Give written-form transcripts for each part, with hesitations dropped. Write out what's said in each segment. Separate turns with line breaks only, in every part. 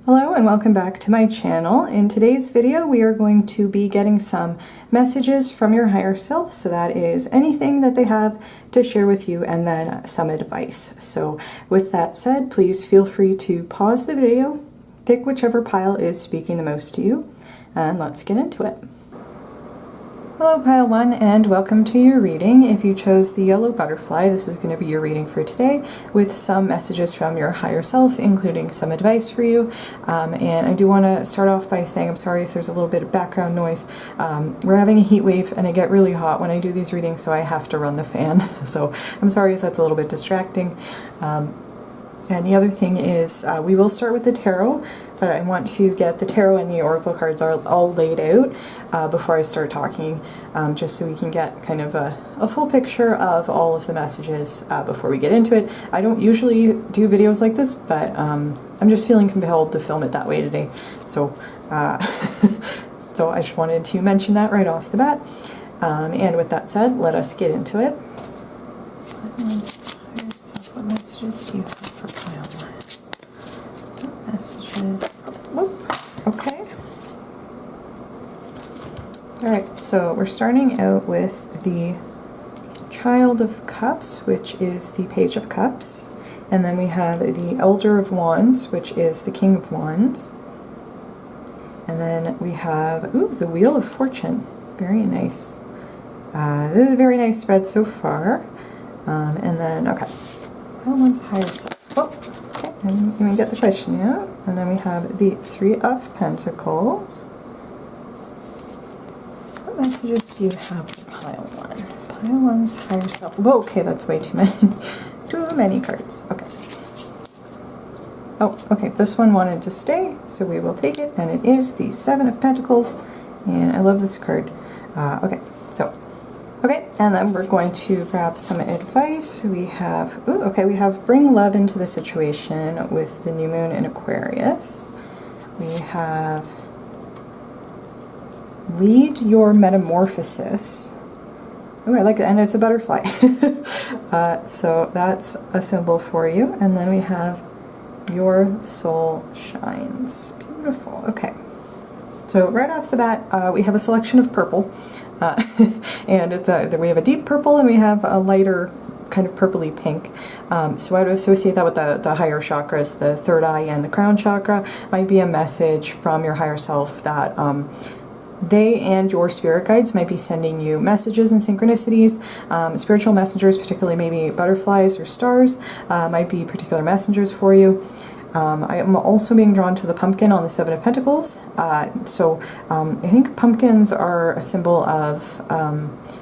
Hello and welcome back to my channel. In today's video we are going to be getting some messages from your higher self. So that is anything that they have to share with you and then some advice. So with that said, please feel free to pause the video, pick whichever pile is speaking the most to you, and let's get into it. Hello Pile 1 and welcome to your reading. If you chose the yellow butterfly, this is going to be your reading for today with some messages from your higher self, including some advice for you. And I do want to start off by saying I'm sorry if there's a little bit of background noise. We're having a heat wave and I get really hot when I do these readings, so I have to run the fan. So I'm sorry if that's a little bit distracting. And the other thing is we will start with the tarot, but I want to get the tarot and the oracle cards all laid out before I start talking, just so we can get kind of a full picture of all of the messages before we get into it. I don't usually do videos like this, but I'm just feeling compelled to film it that way today. So, so I just wanted to mention that right off the bat. And with that said, let us get into it. What messages do you have for Pile 1? Messages. Whoop. Okay. Alright, so we're starting out with the Child of Cups, which is the Page of Cups. And then we have the Elder of Wands, which is the King of Wands. And then we have, the Wheel of Fortune. Very nice. This is a very nice spread so far. And then, okay. Pile 1's higher self. Oh, okay. And let me get the question out. And then we have the Three of Pentacles. What messages do you have for Pile 1? Pile 1's higher self. Whoa, okay, that's way too many. Too many cards. Okay. Oh, okay. This one wanted to stay, so we will take it. And it is the Seven of Pentacles. And I love this card. Okay, so. Okay, and then we're going to grab some advice. We have, we have bring love into the situation with the new moon in Aquarius. We have lead your metamorphosis. Oh, I like it, and it's a butterfly. So that's a symbol for you. And then we have your soul shines. Beautiful. Okay. So right off the bat, we have a selection of purple. And we have a deep purple and we have a lighter kind of purpley pink. So I would associate that with the higher chakras, the third eye and the crown chakra. Might be a message from your higher self that they and your spirit guides might be sending you messages and synchronicities. Spiritual messengers, particularly maybe butterflies or stars, might be particular messengers for you. I am also being drawn to the pumpkin on the Seven of Pentacles. I think pumpkins are a symbol of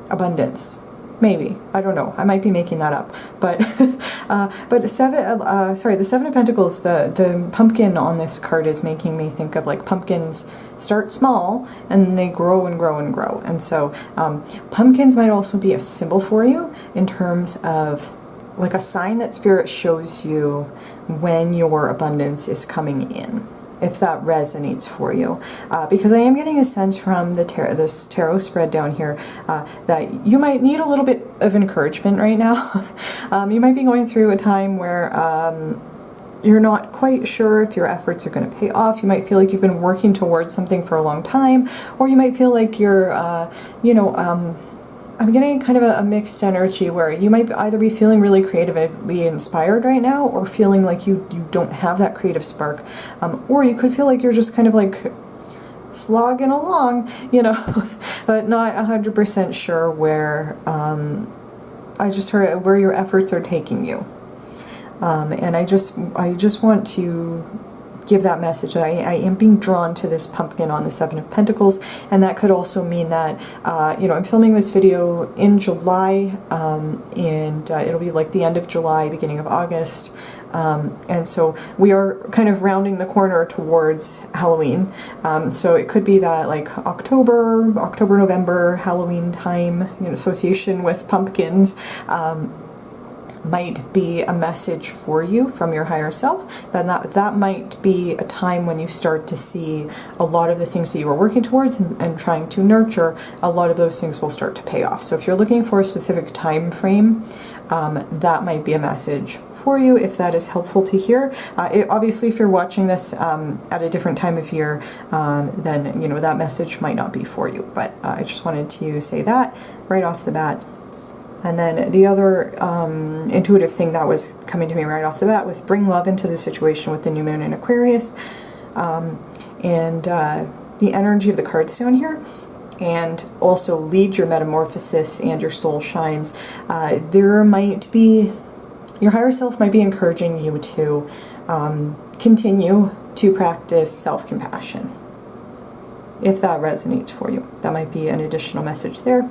abundance. Maybe. I don't know. I might be making that up. But the Seven of Pentacles, the pumpkin on this card is making me think of like pumpkins start small and they grow and grow and grow. And so pumpkins might also be a symbol for you in terms of like a sign that Spirit shows you when your abundance is coming in, if that resonates for you. Because I am getting a sense from this tarot spread down here that you might need a little bit of encouragement right now. You might be going through a time where you're not quite sure if your efforts are going to pay off. You might feel like you've been working towards something for a long time, or you might feel like you're, I'm getting kind of a mixed energy where you might either be feeling really creatively inspired right now or feeling like you don't have that creative spark. Or you could feel like you're just kind of like slogging along, but not 100% sure where, I just heard where your efforts are taking you. And I just want to give that message that I am being drawn to this pumpkin on the Seven of Pentacles, and that could also mean that I'm filming this video in July, and it'll be like the end of July, beginning of August, and so we are kind of rounding the corner towards Halloween. So it could be that like October, November, Halloween time, association with pumpkins. might be a message for you from your higher self, then that might be a time when you start to see a lot of the things that you were working towards and trying to nurture, a lot of those things will start to pay off. So if you're looking for a specific time frame, that might be a message for you, if that is helpful to hear. Obviously, if you're watching this at a different time of year, then you know that message might not be for you. But I just wanted to say that right off the bat. And then the other intuitive thing that was coming to me right off the bat was bring love into the situation with the new moon in Aquarius, and the energy of the cards down here. And also lead your metamorphosis and your soul shines. There might be, your higher self might be encouraging you to continue to practice self-compassion. If that resonates for you, that might be an additional message there.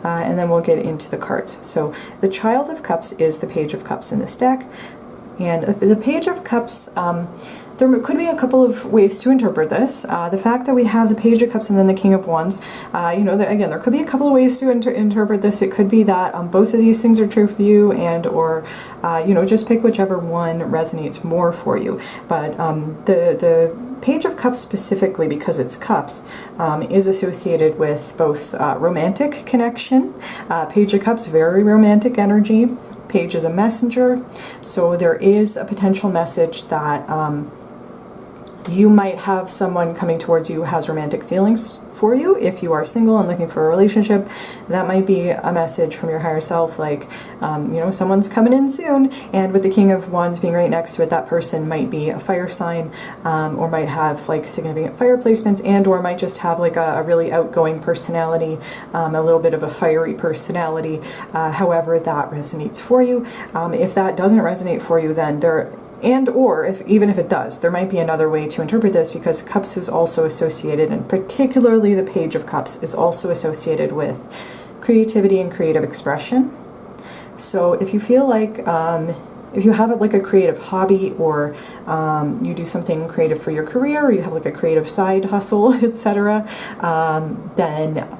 And then we'll get into the cards. So the Child of Cups is the Page of Cups in this deck. And the Page of Cups, there could be a couple of ways to interpret this. The fact that we have the Page of Cups and then the King of Wands, again, there could be a couple of ways to interpret this. It could be that both of these things are true for you, and or just pick whichever one resonates more for you. But the Page of Cups specifically, because it's cups, is associated with both romantic connection. Page of Cups, very romantic energy. Page is a messenger, so there is a potential message that you might have someone coming towards you who has romantic feelings for you. If you are single and looking for a relationship, that might be a message from your higher self, like, someone's coming in soon. And with the King of Wands being right next to it, that person might be a fire sign, or might have like significant fire placements, and or might just have like a really outgoing personality, a little bit of a fiery personality, however that resonates for you. If that doesn't resonate for you, then even if it does, there might be another way to interpret this, because Cups is also associated, and particularly the Page of Cups is also associated with creativity and creative expression. So if you feel like, if you have like a creative hobby, or you do something creative for your career, or you have like a creative side hustle, etc., then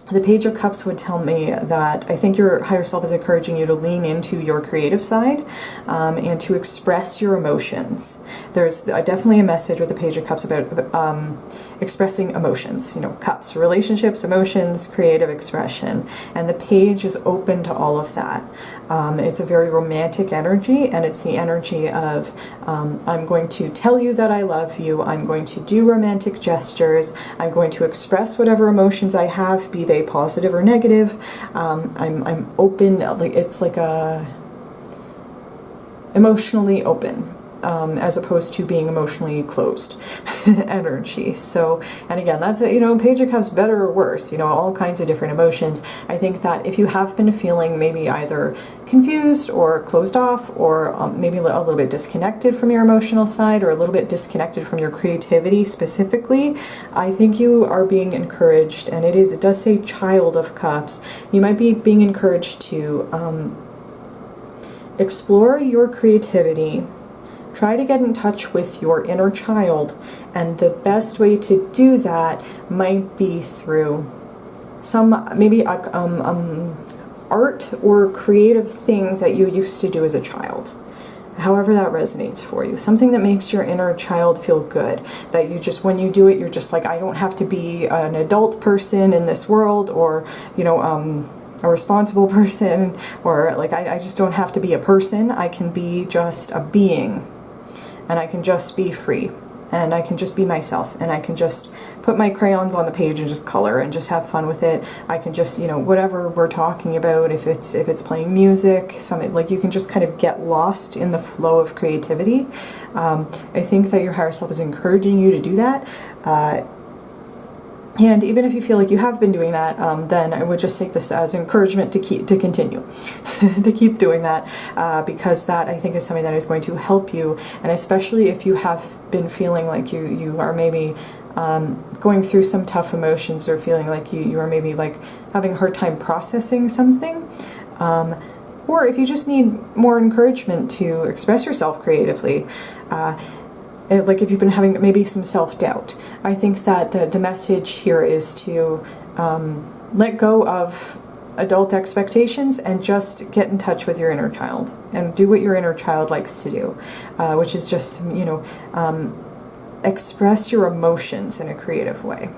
the Page of Cups would tell me that I think your higher self is encouraging you to lean into your creative side, and to express your emotions. There's definitely a message with the Page of Cups about expressing emotions. Cups, relationships, emotions, creative expression. And the Page is open to all of that. It's a very romantic energy, and it's the energy of I'm going to tell you that I love you, I'm going to do romantic gestures, I'm going to express whatever emotions I have, be they positive or negative. I'm open, like it's like a emotionally open, as opposed to being emotionally closed energy. So, and again, that's Page of Cups, better or worse, all kinds of different emotions. I think that if you have been feeling maybe either confused or closed off, or maybe a little bit disconnected from your emotional side, or a little bit disconnected from your creativity specifically, I think you are being encouraged, and it does say Child of Cups. You might be being encouraged to explore your creativity. Try to get in touch with your inner child, and the best way to do that might be through some maybe art or creative thing that you used to do as a child. However that resonates for you. Something that makes your inner child feel good. That you just, when you do it, you're just like, I don't have to be an adult person in this world, or, a responsible person, or like, I just don't have to be a person. I can be just a being. And I can just be free, and I can just be myself, and I can just put my crayons on the page and just color and just have fun with it. I can just, whatever we're talking about, if it's playing music, something like, you can just kind of get lost in the flow of creativity. I think that your higher self is encouraging you to do that. And even if you feel like you have been doing that, then I would just take this as encouragement to continue, to keep doing that, because that, I think, is something that is going to help you. And especially if you have been feeling like you are maybe going through some tough emotions, or feeling like you are maybe like having a hard time processing something, or if you just need more encouragement to express yourself creatively, like if you've been having maybe some self-doubt, I think that the message here is to let go of adult expectations and just get in touch with your inner child and do what your inner child likes to do, which is just, you know, express your emotions in a creative way.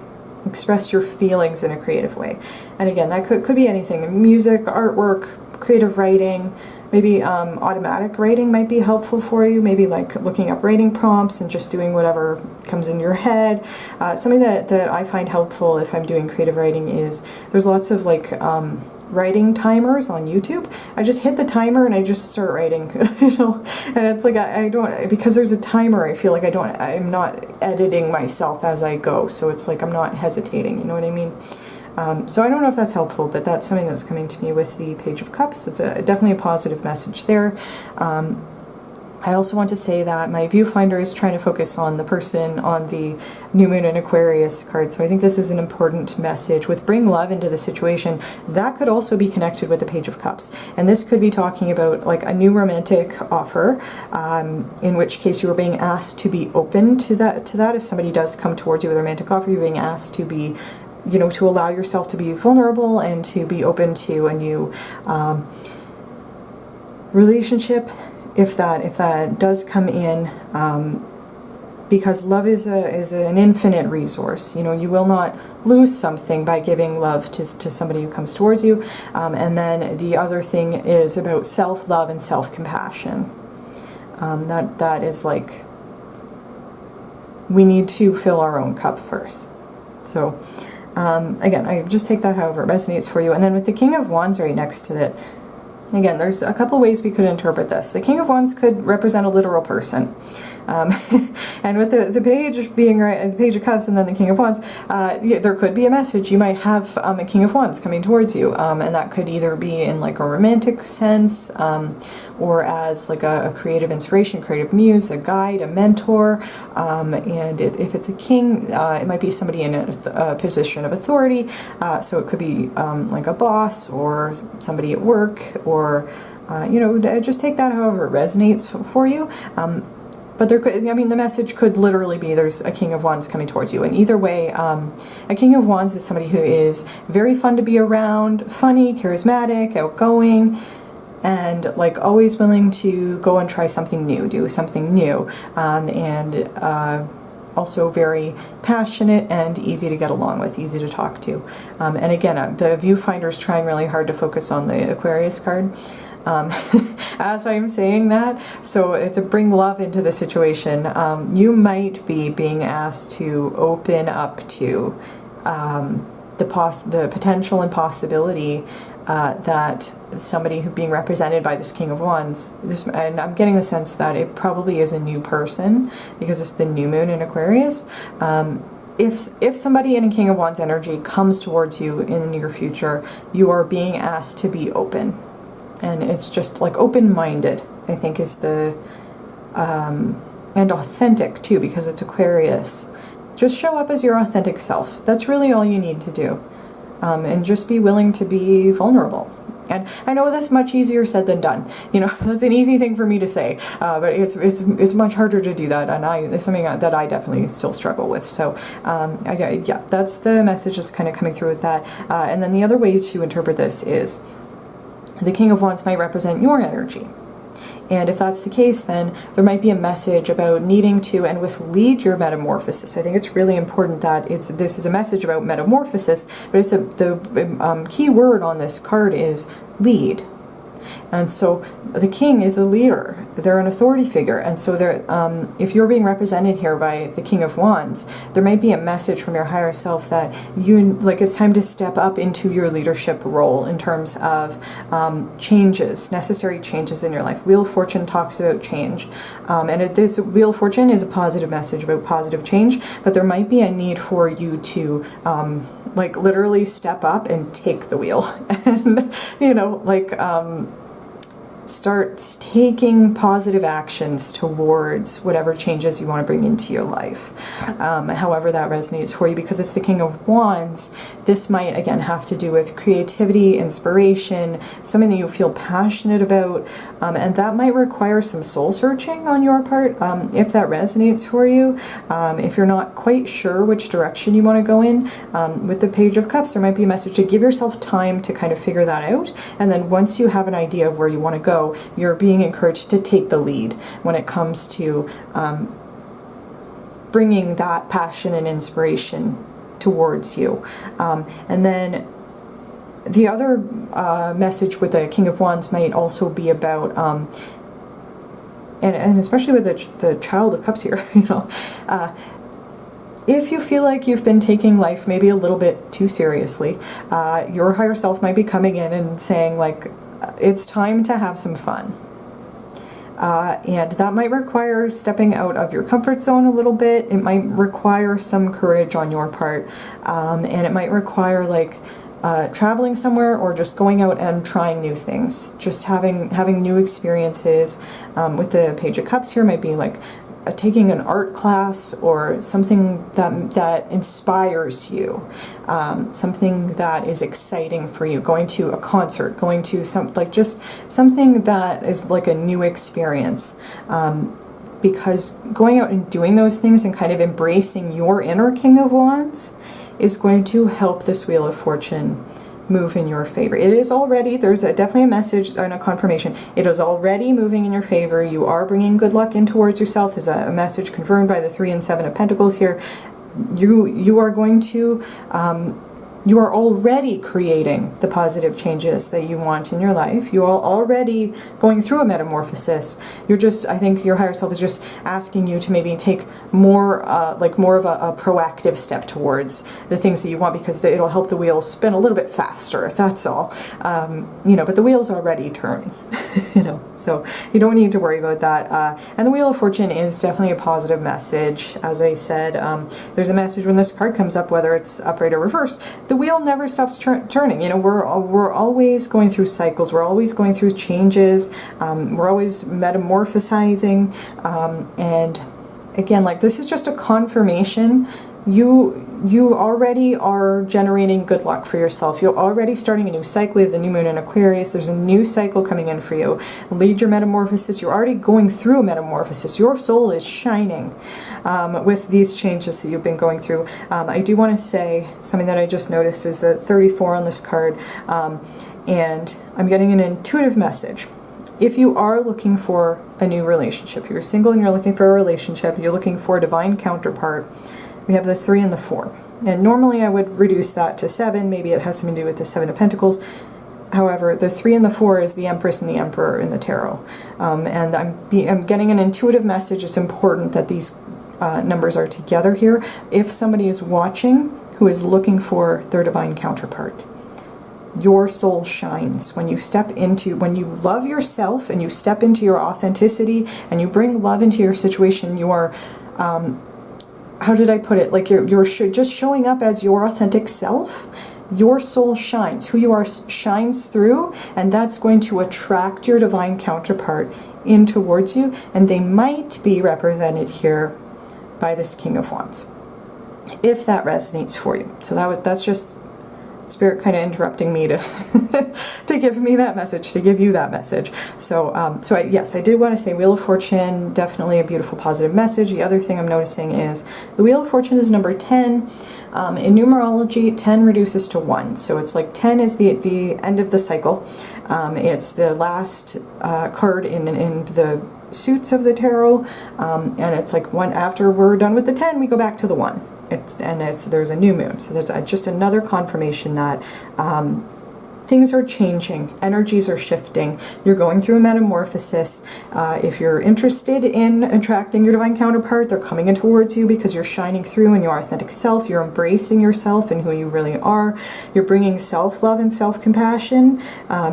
Express your feelings in a creative way. And again, that could be anything. Music, artwork, creative writing, maybe automatic writing might be helpful for you. Maybe like looking up writing prompts and just doing whatever comes in your head. Something that I find helpful if I'm doing creative writing is there's lots of like writing timers on YouTube. I just hit the timer and I just start writing, you know, and it's like I don't, because there's a timer, I feel like I'm not editing myself as I go, so it's like I'm not hesitating, you know what I mean? So I don't know if that's helpful, but that's something that's coming to me with the Page of Cups. It's definitely a positive message there. I also want to say that my viewfinder is trying to focus on the person on the New Moon in Aquarius card. So I think this is an important message with bring love into the situation. That could also be connected with the Page of Cups. And this could be talking about like a new romantic offer, in which case you are being asked to be open to that. If somebody does come towards you with a romantic offer, you're being asked to be, you know, to allow yourself to be vulnerable and to be open to a new relationship. If that does come in, because love is an infinite resource. You know, you will not lose something by giving love to somebody who comes towards you. And then the other thing is about self-love and self-compassion. That is like, we need to fill our own cup first. So again, I just take that however it resonates for you. And then with the King of Wands right next to it, again, there's a couple ways we could interpret this. The King of Wands could represent a literal person. And with the page being right, the Page of Cups and then the King of Wands, there could be a message. You might have a King of Wands coming towards you, and that could either be in like a romantic sense, or as like a creative inspiration, creative muse, a guide, a mentor. And if it's a king, it might be somebody in a position of authority. So it could be like a boss or somebody at work, or you know, just take that however it resonates for you. But there could, I mean, the message could literally be there's a King of Wands coming towards you. And either way, a King of Wands is somebody who is very fun to be around, funny, charismatic, outgoing, and like always willing to go and try something new, do something new, and also very passionate and easy to get along with, easy to talk to. And again, the viewfinder is trying really hard to focus on the Aquarius card. As I'm saying that, so it's a bring love into the situation. You might be being asked to open up to the potential and possibility that somebody who being represented by this King of Wands, and I'm getting the sense that it probably is a new person because it's the new moon in Aquarius. If somebody in a King of Wands energy comes towards you in the near future, you are being asked to be open. And it's just like open-minded, I think, is the, and authentic too, because it's Aquarius. Just show up as your authentic self. That's really all you need to do. And just be willing to be vulnerable. And I know that's much easier said than done. You know, that's an easy thing for me to say, but it's much harder to do that, and it's something that I definitely still struggle with. So, yeah, that's the message that's kind of coming through with that. And then the other way to interpret this is the King of Wands might represent your energy. And if that's the case, then there might be a message about needing to, and with lead your metamorphosis. I think it's really important that this is a message about metamorphosis, but it's the key word on this card is lead. And so the king is a leader. They're an authority figure. And so if you're being represented here by the King of Wands, there might be a message from your higher self that it's time to step up into your leadership role in terms of changes, necessary changes in your life. Wheel of Fortune talks about change. And this Wheel of Fortune is a positive message about positive change, but there might be a need for you to literally step up and take the wheel. And, start taking positive actions towards whatever changes you want to bring into your life. However that resonates for you, because it's the King of Wands, this might again have to do with creativity, inspiration, something that you feel passionate about, and that might require some soul searching on your part, if that resonates for you. If you're not quite sure which direction you want to go in, with the Page of Cups, there might be a message to give yourself time to kind of figure that out, and then once you have an idea of where you want to go, you're being encouraged to take the lead when it comes to bringing that passion and inspiration towards you. And then the other message with the King of Wands might also be about, and especially with the Child of Cups here, you know, if you feel like you've been taking life maybe a little bit too seriously, your higher self might be coming in and saying, like, it's time to have some fun. And that might require stepping out of your comfort zone a little bit. It might require some courage on your part. And it might require, like, traveling somewhere, or just going out and trying new things. Just having new experiences. With the Page of Cups here, might be like taking an art class, or something that inspires you, something that is exciting for you, going to a concert, going to just something that is like a new experience, because going out and doing those things and kind of embracing your inner King of Wands is going to help this Wheel of Fortune move in your favor. It is already, there's definitely a message and a confirmation. It is already moving in your favor. You are bringing good luck in towards yourself. There's a message confirmed by the 3 and 7 of Pentacles here. You are going to, you are already creating the positive changes that you want in your life. You are already going through a metamorphosis. You're just, I think your higher self is just asking you to maybe take more, more of a proactive step towards the things that you want, because it'll help the wheels spin a little bit faster. That's all. You know, but the wheel's already turning, you know, so you don't need to worry about that. And the Wheel of Fortune is definitely a positive message. As I said, there's a message when this card comes up, whether it's upright or reversed. The wheel never stops turning. You know, we're always going through cycles. We're always going through changes. We're always metamorphosizing. And again, like, this is just a confirmation. You already are generating good luck for yourself. You're already starting a new cycle. We have the new moon in Aquarius. There's a new cycle coming in for you. Lead your metamorphosis. You're already going through a metamorphosis. Your soul is shining with these changes that you've been going through. I do want to say something that I just noticed is the 34 on this card, and I'm getting an intuitive message. If you are looking for a new relationship, if you're single and you're looking for a relationship, you're looking for a divine counterpart, we have the 3 and the 4. And normally I would reduce that to 7. Maybe it has something to do with the 7 of Pentacles. However, the 3 and the 4 is the Empress and the Emperor in the Tarot. And I'm getting an intuitive message. It's important that these numbers are together here. If somebody is watching who is looking for their divine counterpart, your soul shines when you love yourself and you step into your authenticity and you bring love into your situation. You are, how did I put it? Like, you're just showing up as your authentic self. Your soul shines. Who you are shines through, and that's going to attract your divine counterpart in towards you, and they might be represented here by this King of Wands, if that resonates for you. So that's just Spirit kind of interrupting me to to give me that message, to give you that message. So, yes, I did want to say Wheel of Fortune, definitely a beautiful positive message. The other thing I'm noticing is the Wheel of Fortune is number 10. In numerology, 10 reduces to 1. So it's like 10 is the end of the cycle. It's the last card in the suits of the tarot, and it's like one after we're done with the 10, we go back to the 1. There's a new moon, so that's just another confirmation that things are changing, energies are shifting, you're going through a metamorphosis. If you're interested in attracting your divine counterpart, they're coming in towards you because you're shining through in your authentic self, you're embracing yourself and who you really are, you're bringing self-love and self-compassion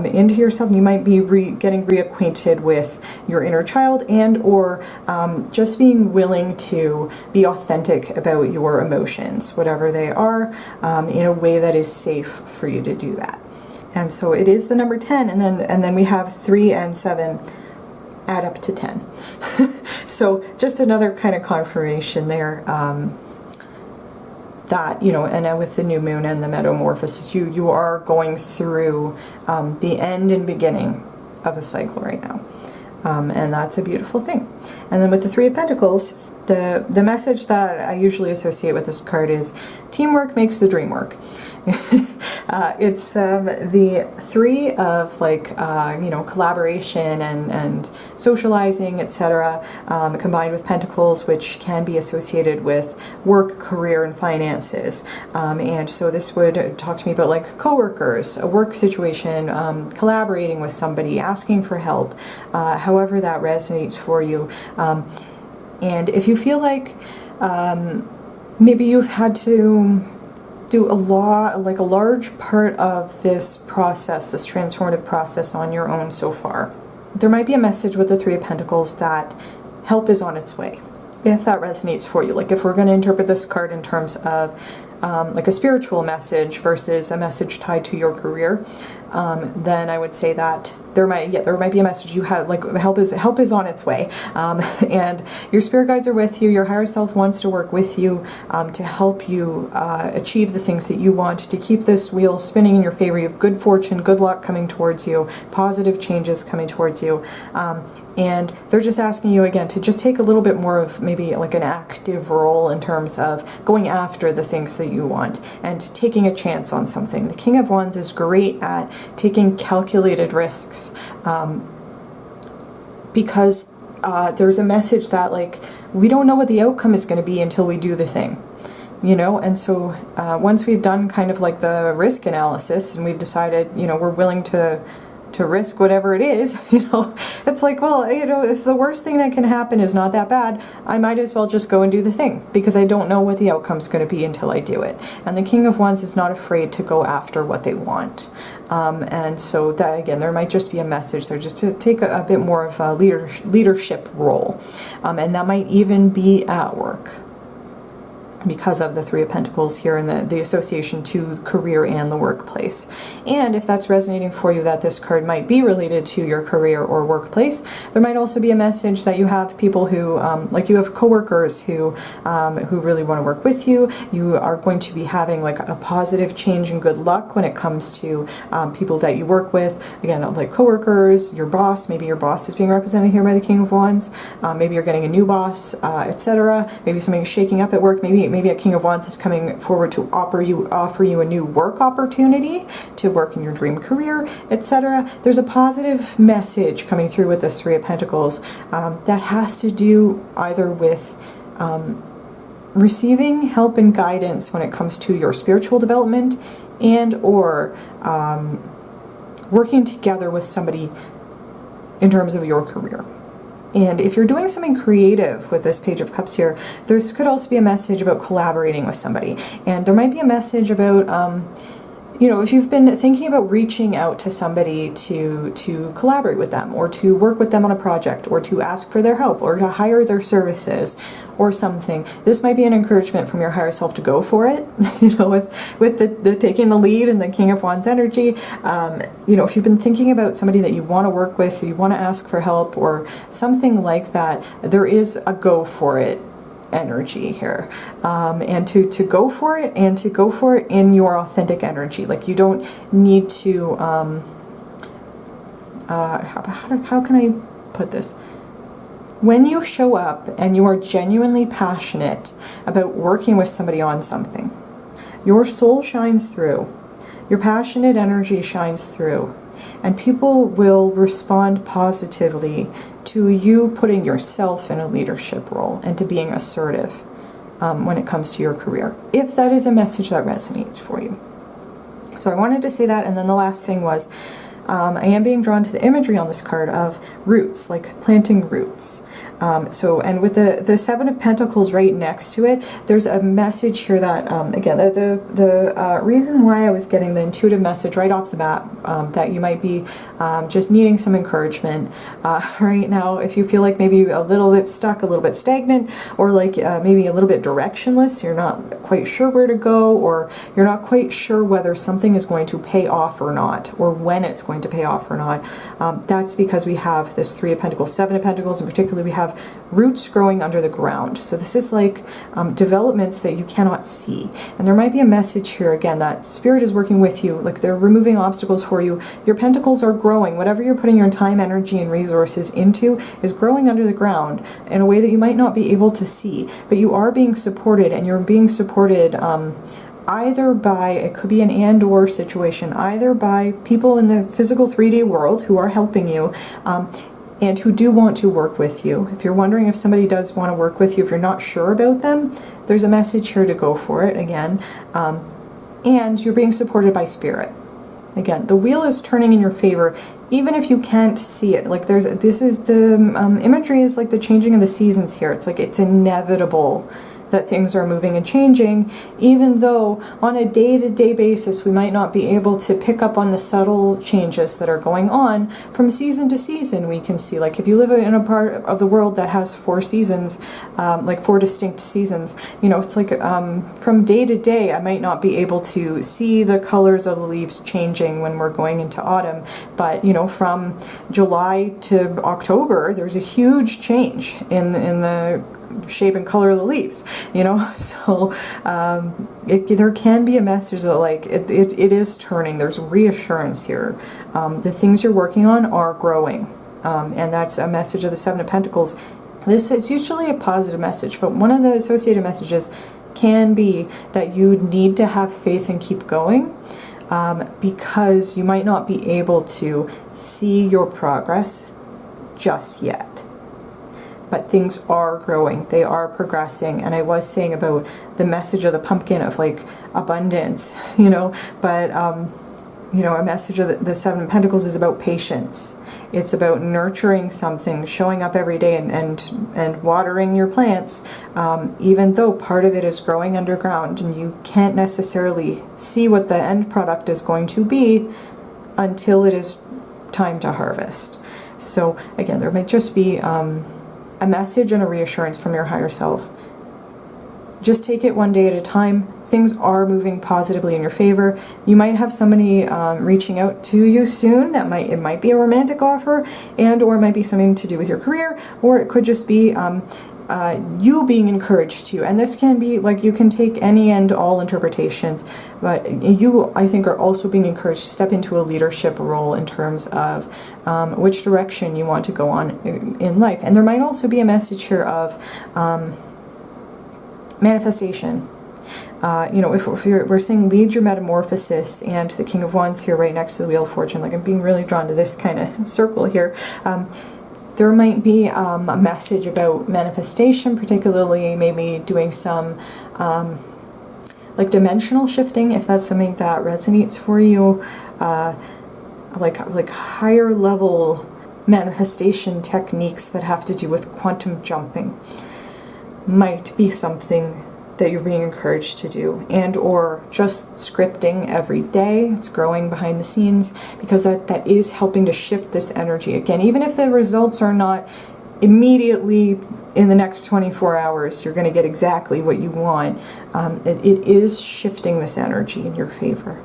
into yourself. You might be getting reacquainted with your inner child, and or just being willing to be authentic about your emotions, whatever they are, in a way that is safe for you to do that. And so it is the number 10, and then we have 3 and 7 add up to 10. So just another kind of confirmation there, that, you know, and with the new moon and the metamorphosis, you are going through the end and beginning of a cycle right now. And that's a beautiful thing. And then with the 3 of Pentacles, the message that I usually associate with this card is teamwork makes the dream work. It's the 3 of, like, you know, collaboration and socializing, etc., combined with Pentacles, which can be associated with work, career, and finances. And so this would talk to me about, like, coworkers, a work situation, collaborating with somebody, asking for help, however that resonates for you. And if you feel like maybe you've had to do a large part of this process, this transformative process on your own so far, there might be a message with the 3 of Pentacles that help is on its way. If that resonates for you, like if we're going to interpret this card in terms of like a spiritual message versus a message tied to your career, then I would say that there might be a message you have, like help is on its way, and your spirit guides are with you. Your higher self wants to work with you to help you achieve the things that you want, to keep this wheel spinning in your favor. You have good fortune, good luck coming towards you, positive changes coming towards you. And they're just asking you again to just take a little bit more of maybe like an active role in terms of going after the things that you want and taking a chance on something. The King of Wands is great at taking calculated risks, because there's a message that, like, we don't know what the outcome is going to be until we do the thing. You know, and so once we've done kind of like the risk analysis and we've decided, you know, we're willing to risk whatever it is, you know, it's like, well, you know, if the worst thing that can happen is not that bad, I might as well just go and do the thing, because I don't know what the outcome's going to be until I do it. And the King of Wands is not afraid to go after what they want. And so that, again, there might just be a message there just to take a bit more of a leadership role. And that might even be at work, because of the 3 of Pentacles here and the association to career and the workplace. And if that's resonating for you, that this card might be related to your career or workplace, there might also be a message that you have people who, like you have coworkers who really want to work with you. You are going to be having like a positive change and good luck when it comes to people that you work with. Again, like coworkers, your boss, maybe your boss is being represented here by the King of Wands. Maybe you're getting a new boss, etc. Maybe something's shaking up at work. Maybe a King of Wands is coming forward to offer you a new work opportunity to work in your dream career, etc. There's a positive message coming through with this 3 of Pentacles that has to do either with receiving help and guidance when it comes to your spiritual development, and or working together with somebody in terms of your career. And if you're doing something creative with this Page of Cups here, there could also be a message about collaborating with somebody. And there might be a message about, you know, if you've been thinking about reaching out to somebody to collaborate with them, or to work with them on a project, or to ask for their help, or to hire their services, or something, this might be an encouragement from your higher self to go for it. You know, with the taking the lead and the King of Wands energy. You know, if you've been thinking about somebody that you want to work with, or you want to ask for help, or something like that, there is a go for it energy here, and to go for it, and to go for it in your authentic energy. Like, you don't need to how can I put this? When you show up and you are genuinely passionate about working with somebody on something, your soul shines through, your passionate energy shines through, and people will respond positively to you putting yourself in a leadership role and to being assertive when it comes to your career, if that is a message that resonates for you. So I wanted to say that. And then the last thing was I am being drawn to the imagery on this card of roots, like planting roots. And with the Seven of Pentacles right next to it, there's a message here that, again, the reason why I was getting the intuitive message right off the bat, that you might be just needing some encouragement right now, if you feel like maybe a little bit stuck, a little bit stagnant, or like maybe a little bit directionless, you're not quite sure where to go, or you're not quite sure whether something is going to pay off or not, or when it's going to pay off or not. That's because we have this Three of Pentacles, Seven of Pentacles, and particularly we have roots growing under the ground. So this is like developments that you cannot see. And there might be a message here, again, that Spirit is working with you, like they're removing obstacles for you. Your pentacles are growing. Whatever you're putting your time, energy, and resources into is growing under the ground in a way that you might not be able to see. But you are being supported, and you're being supported either by, it could be an and/or situation, either by people in the physical 3D world who are helping you, and who do want to work with you. If you're wondering if somebody does want to work with you, if you're not sure about them, there's a message here to go for it again. And you're being supported by Spirit. Again, the wheel is turning in your favor, even if you can't see it. Like this is the imagery is like the changing of the seasons here. It's like it's inevitable that things are moving and changing, even though on a day-to-day basis we might not be able to pick up on the subtle changes that are going on. From season to season we can see, like if you live in a part of the world that has 4 seasons, like 4 distinct seasons, you know, it's like from day to day I might not be able to see the colors of the leaves changing when we're going into autumn, but you know, from July to October there's a huge change in the shape and color of the leaves, you know. So there can be a message that like it is turning. There's reassurance here. The things you're working on are growing, and that's a message of the Seven of Pentacles. This is usually a positive message, but one of the associated messages can be that you need to have faith and keep going, because you might not be able to see your progress just yet. But things are growing, they are progressing. And I was saying about the message of the pumpkin of like abundance, you know, but you know, a message of the Seven of Pentacles is about patience. It's about nurturing something, showing up every day and watering your plants, even though part of it is growing underground and you can't necessarily see what the end product is going to be until it is time to harvest. So again, there might just be a message and a reassurance from your higher self. Just take it one day at a time. Things are moving positively in your favor. You might have somebody reaching out to you soon. It might be a romantic offer, and or it might be something to do with your career, or it could just be you being encouraged to. And this can be like, you can take any and all interpretations, but you, I think, are also being encouraged to step into a leadership role in terms of which direction you want to go on in life. And there might also be a message here of manifestation. You know, if we're saying lead your metamorphosis, and the King of Wands here right next to the Wheel of Fortune, like I'm being really drawn to this kind of circle here. There might be a message about manifestation, particularly maybe doing some like dimensional shifting, if that's something that resonates for you, like higher level manifestation techniques that have to do with quantum jumping might be something that you're being encouraged to do, and or just scripting every day. It's growing behind the scenes, because that is helping to shift this energy. Again, even if the results are not immediately in the next 24 hours, you're going to get exactly what you want. It is shifting this energy in your favor.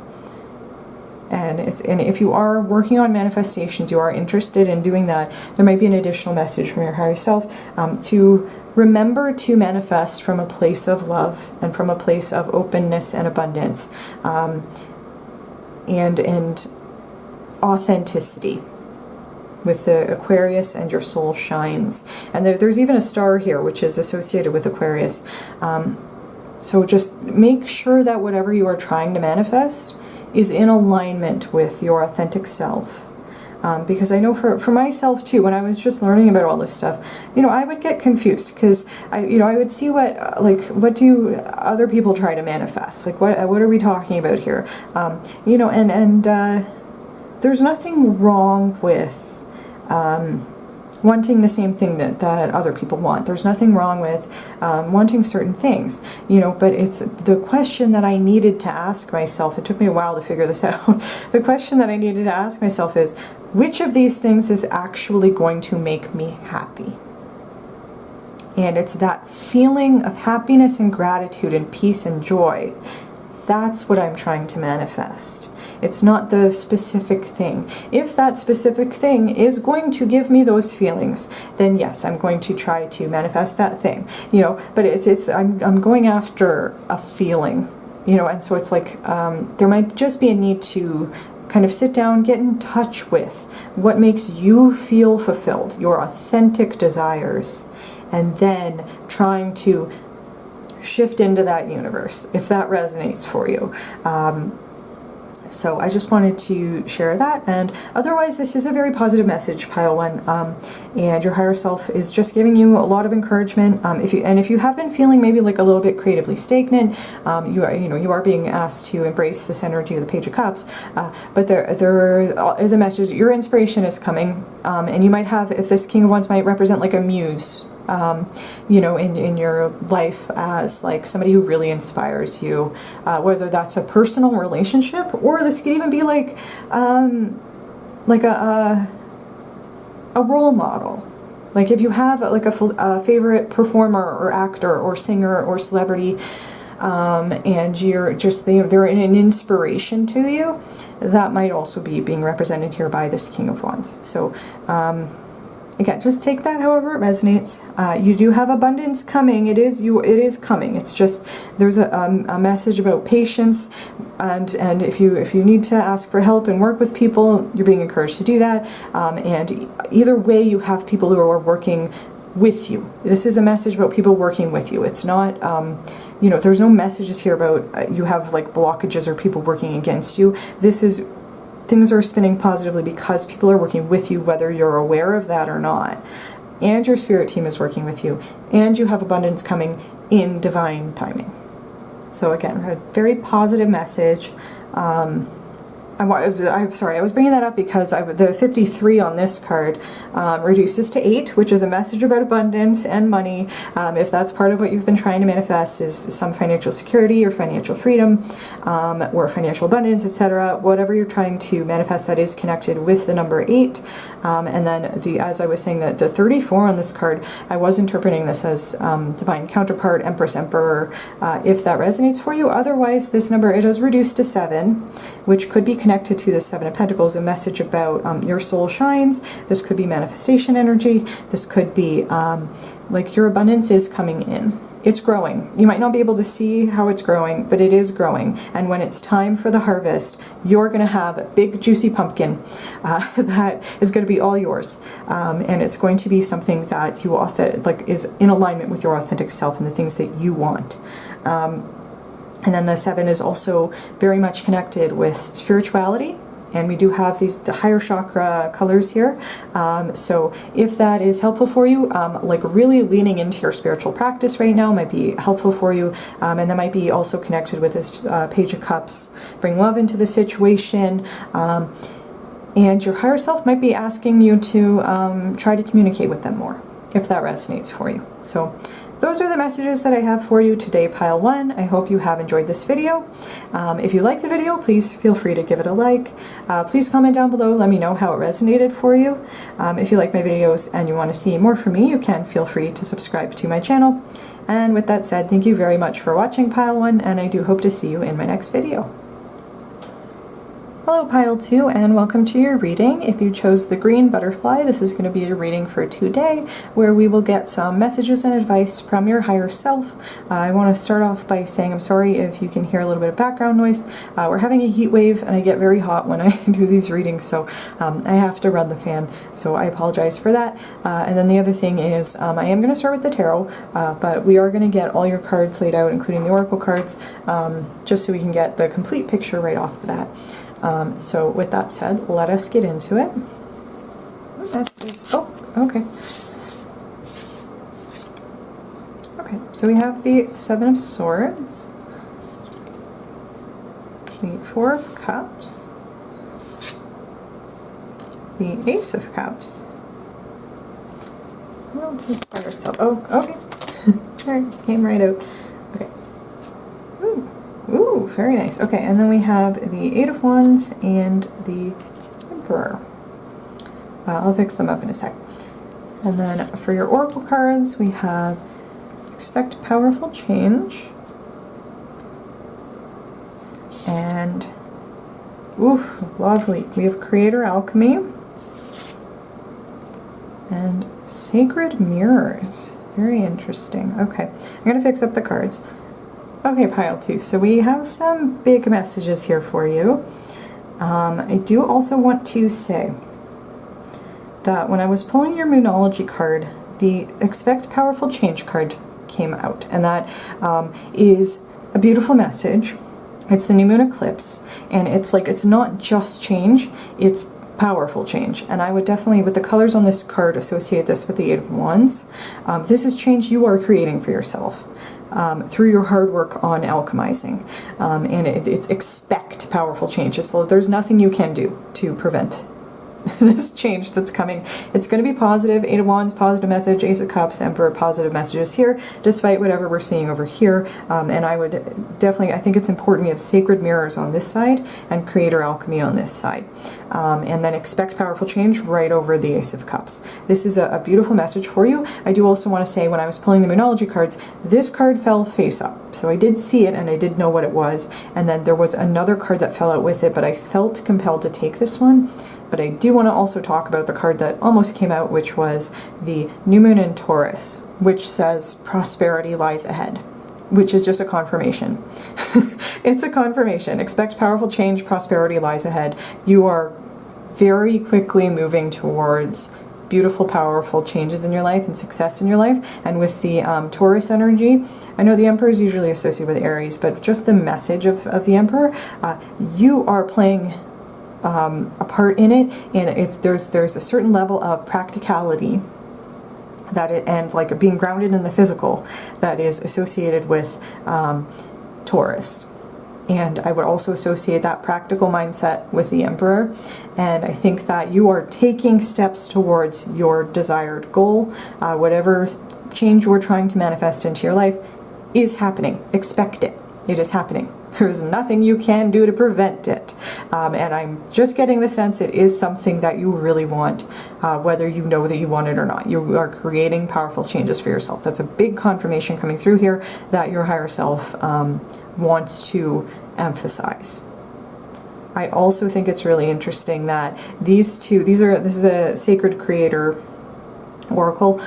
And if you are working on manifestations, you are interested in doing that, there might be an additional message from your higher self to remember to manifest from a place of love and from a place of openness and abundance, and authenticity with the Aquarius, and your soul shines. And there's even a star here which is associated with Aquarius. So just make sure that whatever you are trying to manifest is in alignment with your authentic self. Because I know for myself too, when I was just learning about all this stuff, you know, I would get confused, because I would see what do other people try to manifest, like what are we talking about here, you know, and there's nothing wrong with wanting the same thing that other people want. There's nothing wrong with wanting certain things, you know, but it's the question that I needed to ask myself. It took me a while to figure this out. The question that I needed to ask myself is, which of these things is actually going to make me happy? And it's that feeling of happiness and gratitude and peace and joy. That's what I'm trying to manifest. It's not the specific thing. If that specific thing is going to give me those feelings, then yes, I'm going to try to manifest that thing. You know, but I'm going after a feeling, you know, and so it's like there might just be a need to kind of sit down, get in touch with what makes you feel fulfilled, your authentic desires, and then trying to shift into that universe if that resonates for you. So I just wanted to share that, and otherwise this is a very positive message, pile 1, and your higher self is just giving you a lot of encouragement. If you have been feeling maybe like a little bit creatively stagnant, you are being asked to embrace this energy of the Page of Cups, but there is a message. Your inspiration is coming, and you might have, if this King of Wands might represent like a muse, you know, in your life, as like somebody who really inspires you, whether that's a personal relationship, or this could even be like a role model. Like if you have like a favorite performer or actor or singer or celebrity, and you're just, they're an inspiration to you, that might also be being represented here by this King of Wands. So again, just take that however it resonates. You do have abundance coming. It is coming. It's just, there's a message about patience, and if you need to ask for help and work with people, you're being encouraged to do that. And either way, you have people who are working with you. This is a message about people working with you. It's not, you know, there's no messages here about you have like blockages or people working against you. This is, things are spinning positively because people are working with you, whether you're aware of that or not. And your spirit team is working with you. And you have abundance coming in divine timing. So again, a very positive message. I'm sorry, I was bringing that up because the 53 on this card reduces to 8, which is a message about abundance and money. If that's part of what you've been trying to manifest, is some financial security or financial freedom, or financial abundance, etc. Whatever you're trying to manifest, that is connected with the number 8. And then as I was saying, the 34 on this card, I was interpreting this as divine counterpart, Empress, Emperor, if that resonates for you. Otherwise, this number, it does reduce to 7, which could be connected to the 7 of Pentacles, a message about your soul shines. This could be manifestation energy. This could be like your abundance is coming in. It's growing. You might not be able to see how it's growing, but it is growing. And when it's time for the harvest, you're going to have a big juicy pumpkin that is going to be all yours. And it's going to be something that you is in alignment with your authentic self and the things that you want. And then the 7 is also very much connected with spirituality. And we do have the higher chakra colors here. So if that is helpful for you, like really leaning into your spiritual practice right now might be helpful for you. And that might be also connected with this Page of Cups. Bring love into the situation. And your higher self might be asking you to try to communicate with them more, if that resonates for you. So those are the messages that I have for you today, pile 1. I hope you have enjoyed this video. If you like the video, please feel free to give it a like. Please comment down below, let me know how it resonated for you. If you like my videos and you want to see more from me, you can feel free to subscribe to my channel. And with that said, thank you very much for watching, pile 1, and I do hope to see you in my next video. Hello pile 2, and welcome to your reading. If you chose the green butterfly, this is going to be a reading for today where we will get some messages and advice from your higher self. I want to start off by saying I'm sorry if you can hear a little bit of background noise. We're having a heat wave and I get very hot when I do these readings, so I have to run the fan, so I apologize for that. And then the other thing is I am going to start with the tarot, but we are going to get all your cards laid out, including the oracle cards, just so we can get the complete picture right off the bat. So with that said, let us get into it. Oh, okay. Okay, so we have the 7 of Swords, the 4 of Cups, the Ace of Cups. We'll just by ourselves. Oh, okay. There, came right out. Okay. Ooh. Ooh, very nice. Okay, and then we have the Eight of Wands and the Emperor. I'll fix them up in a sec. And then for your Oracle cards, we have Expect Powerful Change. And, ooh, lovely. We have Creator Alchemy. And Sacred Mirrors. Very interesting. Okay, I'm going to fix up the cards. Okay, pile 2. So we have some big messages here for you. I do also want to say that when I was pulling your Moonology card, the Expect Powerful Change card came out, and that is a beautiful message. It's the new moon eclipse, and it's like, it's not just change, it's powerful change. And I would definitely, with the colors on this card, associate this with the Eight of Wands. This is change you are creating for yourself. Through your hard work on alchemizing, and it's expect powerful change. So there's nothing you can do to prevent this change that's coming. It's going to be positive. Eight of Wands, positive message. Ace of Cups, Emperor, positive messages here, despite whatever we're seeing over here. And I would definitely, I think it's important we have Sacred Mirrors on this side and Creator Alchemy on this side. And then expect powerful change right over the Ace of Cups. This is a beautiful message for you. I do also want to say, when I was pulling the Moonology cards, this card fell face up. So I did see it and I did know what it was. And then there was another card that fell out with it, but I felt compelled to take this one. But I do want to also talk about the card that almost came out, which was the New Moon in Taurus, which says prosperity lies ahead, which is just a confirmation. It's a confirmation. Expect powerful change, prosperity lies ahead. You are very quickly moving towards beautiful, powerful changes in your life and success in your life. And with the Taurus energy, I know the Emperor is usually associated with Aries, but just the message of the Emperor, you are playing a part in it, and there's a certain level of practicality that and like being grounded in the physical that is associated with Taurus. And I would also associate that practical mindset with the Emperor. And I think that you are taking steps towards your desired goal. Whatever change you're trying to manifest into your life is happening. Expect it. It is happening. There's nothing you can do to prevent it. And I'm just getting the sense it is something that you really want, whether you know that you want it or not. You are creating powerful changes for yourself. That's a big confirmation coming through here that your higher self wants to emphasize. I also think it's really interesting that this is a Sacred Creator Oracle,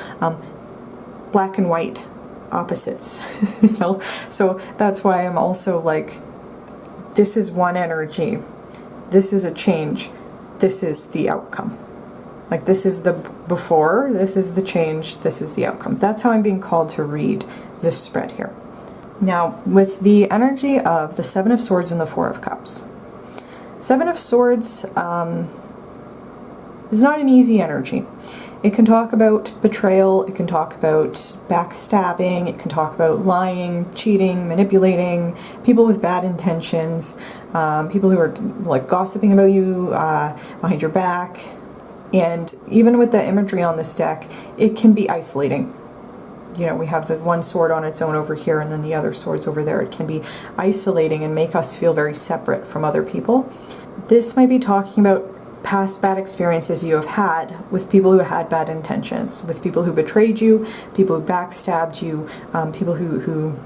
black and white opposites, you know, so that's why I'm also like, this is one energy, this is a change, this is the outcome. Like, this is the before, this is the change, this is the outcome. That's how I'm being called to read this spread here. Now, with the energy of the Seven of Swords and the Four of Cups. Seven of Swords is not an easy energy. It can talk about betrayal, it can talk about backstabbing, it can talk about lying, cheating, manipulating, people with bad intentions, people who are like gossiping about you behind your back. And even with the imagery on this deck, it can be isolating. You know, we have the one sword on its own over here and then the other swords over there. It can be isolating and make us feel very separate from other people. This might be talking about past bad experiences you have had with people who had bad intentions, with people who betrayed you, people who backstabbed you, people who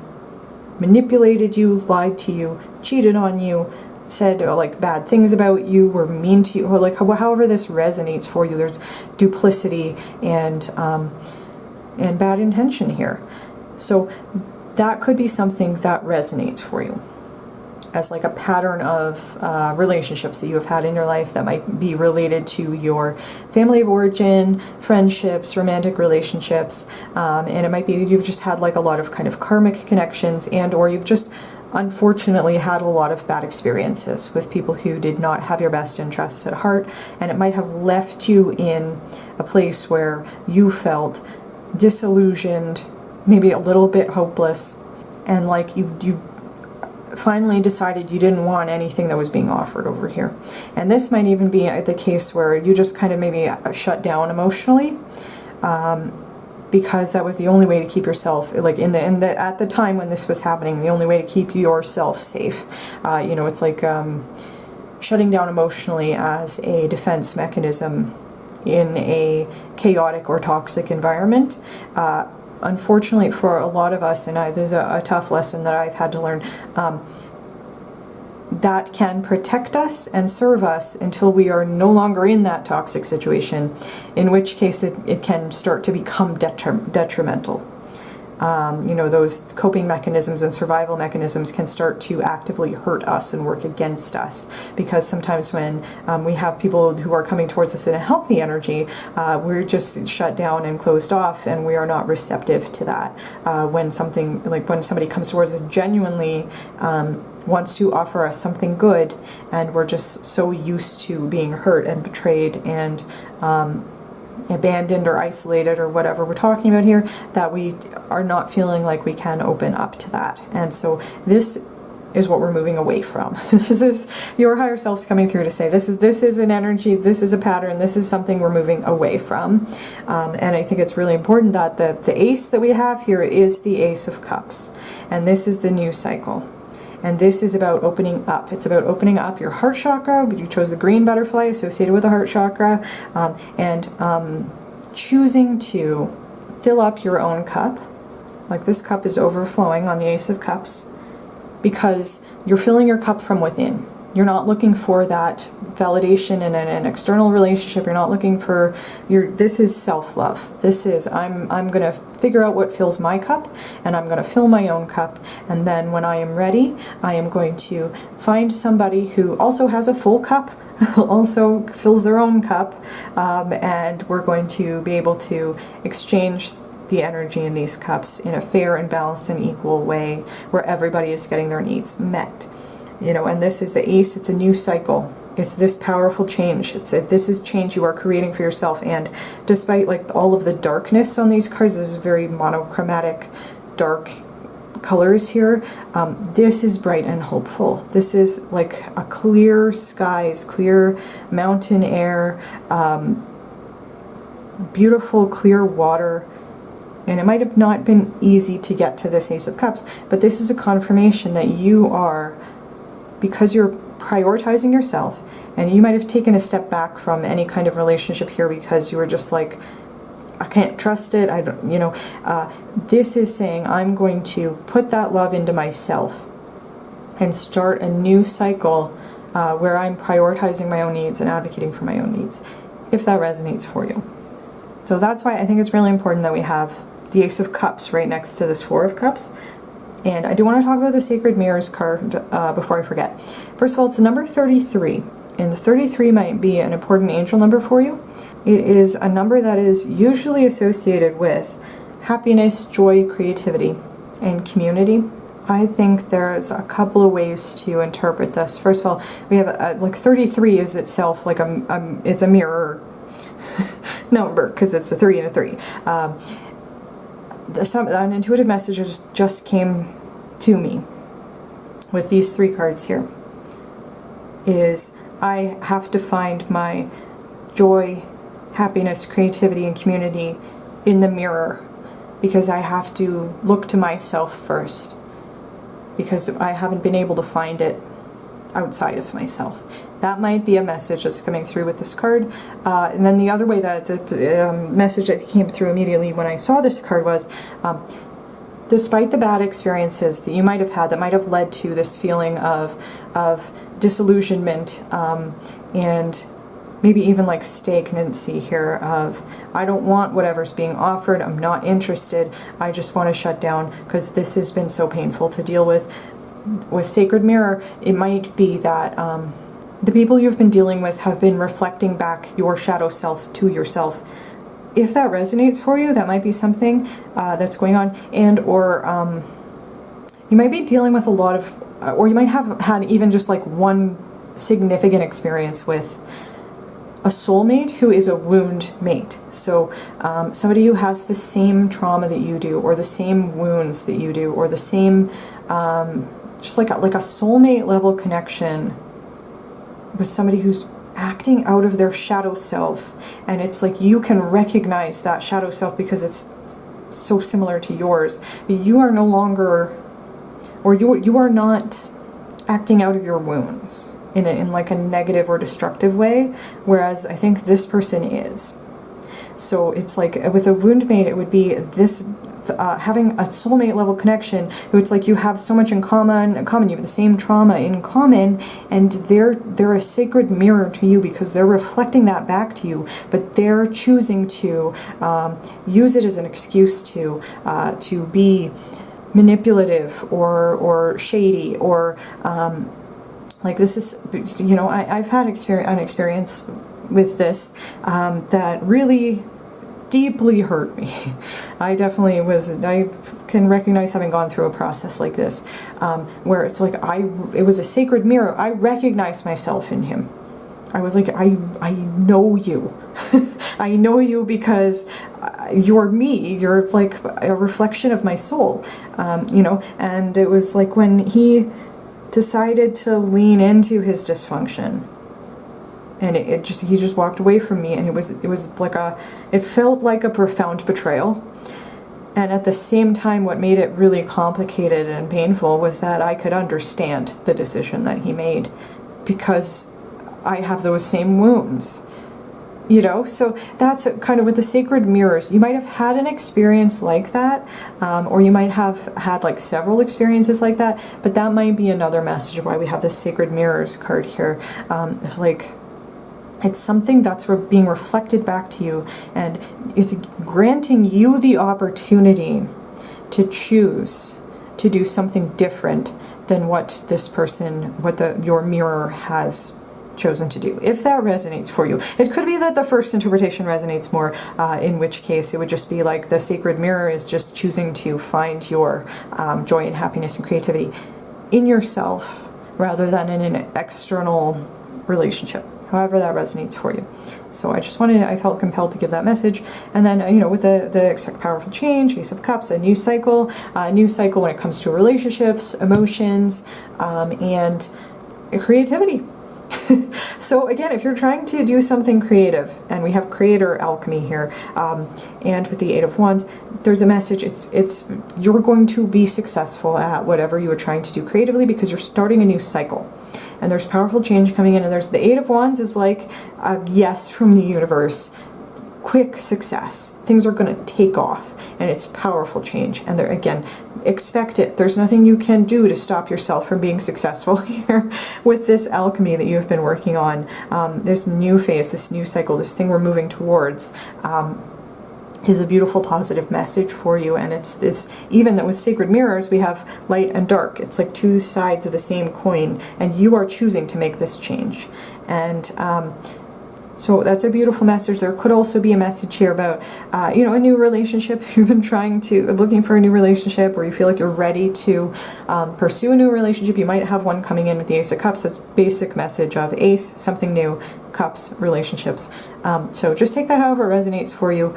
manipulated you, lied to you, cheated on you, said like bad things about you, were mean to you, or like however this resonates for you. There's duplicity and bad intention here. So that could be something that resonates for you as like a pattern of relationships that you have had in your life that might be related to your family of origin, friendships, romantic relationships, and it might be you've just had like a lot of kind of karmic connections, and or you've just unfortunately had a lot of bad experiences with people who did not have your best interests at heart, and it might have left you in a place where you felt disillusioned, maybe a little bit hopeless, and like you finally decided you didn't want anything that was being offered over here. And this might even be the case where you just kind of maybe shut down emotionally, because that was the only way to keep yourself, like at the time when this was happening, the only way to keep yourself safe. You know, it's like shutting down emotionally as a defense mechanism in a chaotic or toxic environment. Unfortunately for a lot of us, and this is a tough lesson that I've had to learn, that can protect us and serve us until we are no longer in that toxic situation, in which case it can start to become detrimental. You know, those coping mechanisms and survival mechanisms can start to actively hurt us and work against us, because sometimes when we have people who are coming towards us in a healthy energy, we're just shut down and closed off, and we are not receptive to that. When somebody comes towards us genuinely wants to offer us something good, and we're just so used to being hurt and betrayed and abandoned or isolated or whatever we're talking about here, that we are not feeling like we can open up to that. And so this is what we're moving away from. This is your higher self's coming through to say this is an energy, this is a pattern, this is something we're moving away from. And I think it's really important that the ace that we have here is the Ace of Cups, and this is the new cycle. And this is about opening up. It's about opening up your heart chakra. You chose the green butterfly associated with the heart chakra, and choosing to fill up your own cup. Like this cup is overflowing on the Ace of Cups, because you're filling your cup from within. You're not looking for that validation in an external relationship. You're not looking for this is self-love. This is I'm going to figure out what fills my cup, and I'm going to fill my own cup, and then when I am ready, I am going to find somebody who also has a full cup, also fills their own cup, and we're going to be able to exchange the energy in these cups in a fair and balanced and equal way, where everybody is getting their needs met. You know, and this is the Ace. It's a new cycle. It's this powerful change. This is change you are creating for yourself. And despite like all of the darkness on these cards, this is very monochromatic, dark colors here. This is bright and hopeful. This is like a clear skies, clear mountain air, beautiful clear water. And it might have not been easy to get to this Ace of Cups, but this is a confirmation that you are, because you're prioritizing yourself, and you might have taken a step back from any kind of relationship here because you were just like, I can't trust it, I don't, you know, this is saying I'm going to put that love into myself and start a new cycle where I'm prioritizing my own needs and advocating for my own needs, if that resonates for you. So that's why I think it's really important that we have the Ace of Cups right next to this Four of Cups. And I do want to talk about the Sacred Mirrors card before I forget. First of all, it's the number 33, and 33 might be an important angel number for you. It is a number that is usually associated with happiness, joy, creativity, and community. I think there's a couple of ways to interpret this. First of all, we have like 33 is itself like it's a mirror number, because it's a 3 and a 3. An intuitive message just came to me with these 3 cards here. Is I have to find my joy, happiness, creativity, and community in the mirror, because I have to look to myself first, because I haven't been able to find it outside of myself. That might be a message that's coming through with this card. And then the other way that the message that came through immediately when I saw this card was, despite the bad experiences that you might have had that might have led to this feeling of disillusionment and maybe even like stagnancy here of, I don't want whatever's being offered, I'm not interested, I just want to shut down because this has been so painful to deal with. With Sacred Mirror, it might be that the people you've been dealing with have been reflecting back your shadow self to yourself. If that resonates for you, that might be something that's going on. And or you might be dealing with a lot of, or you might have had even just like one significant experience with a soulmate who is a wound mate. So somebody who has the same trauma that you do, or the same wounds that you do, or the same just like a soulmate level connection with somebody who's acting out of their shadow self, and it's like you can recognize that shadow self because it's so similar to yours. You are no longer, or you are not acting out of your wounds in like a negative or destructive way, whereas I think this person is. So it's like with a wound mate, it would be this having a soulmate level connection. It's like you have so much in common. You have the same trauma in common, and they're a sacred mirror to you because they're reflecting that back to you. But they're choosing to use it as an excuse to be manipulative or shady or like this is, you know, I've had an experience with this that really deeply hurt me. I can recognize having gone through a process like this where it's like it was a sacred mirror. I recognized myself in him. I was like, I know you. I know you because you're me. You're like a reflection of my soul, you know. And it was like when he decided to lean into his dysfunction, and he just walked away from me, and it was like it felt like a profound betrayal. And at the same time, what made it really complicated and painful was that I could understand the decision that he made because I have those same wounds, you know. So that's kind of with the sacred mirrors. You might have had an experience like that, or you might have had like several experiences like that, but that might be another message of why we have this sacred mirrors card here. It's like it's something that's being reflected back to you, and it's granting you the opportunity to choose to do something different than what this person, your mirror has chosen to do. If that resonates for you, it could be that the first interpretation resonates more, in which case it would just be like the sacred mirror is just choosing to find your joy and happiness and creativity in yourself rather than in an external relationship. However that resonates for you. So I felt compelled to give that message. And then, you know, with the expect powerful change, Ace of Cups, a new cycle when it comes to relationships, emotions, and creativity. So again, if you're trying to do something creative, and we have creator alchemy here, and with the Eight of Wands, there's a message. It's you're going to be successful at whatever you are trying to do creatively because you're starting a new cycle. And there's powerful change coming in, and there's the Eight of Wands is like a yes from the universe. Quick success. Things are going to take off, and it's powerful change. And there again, expect it. There's nothing you can do to stop yourself from being successful here with this alchemy that you've been working on. This new phase, this new cycle, this thing we're moving towards. Is a beautiful positive message for you, and it's even that with sacred mirrors we have light and dark. It's like two sides of the same coin, and you are choosing to make this change. And so that's a beautiful message. There could also be a message here about you know, a new relationship. If you've been looking for a new relationship, or you feel like you're ready to pursue a new relationship, you might have one coming in with the Ace of Cups. That's basic message of Ace, something new, Cups, relationships. So just take that however it resonates for you.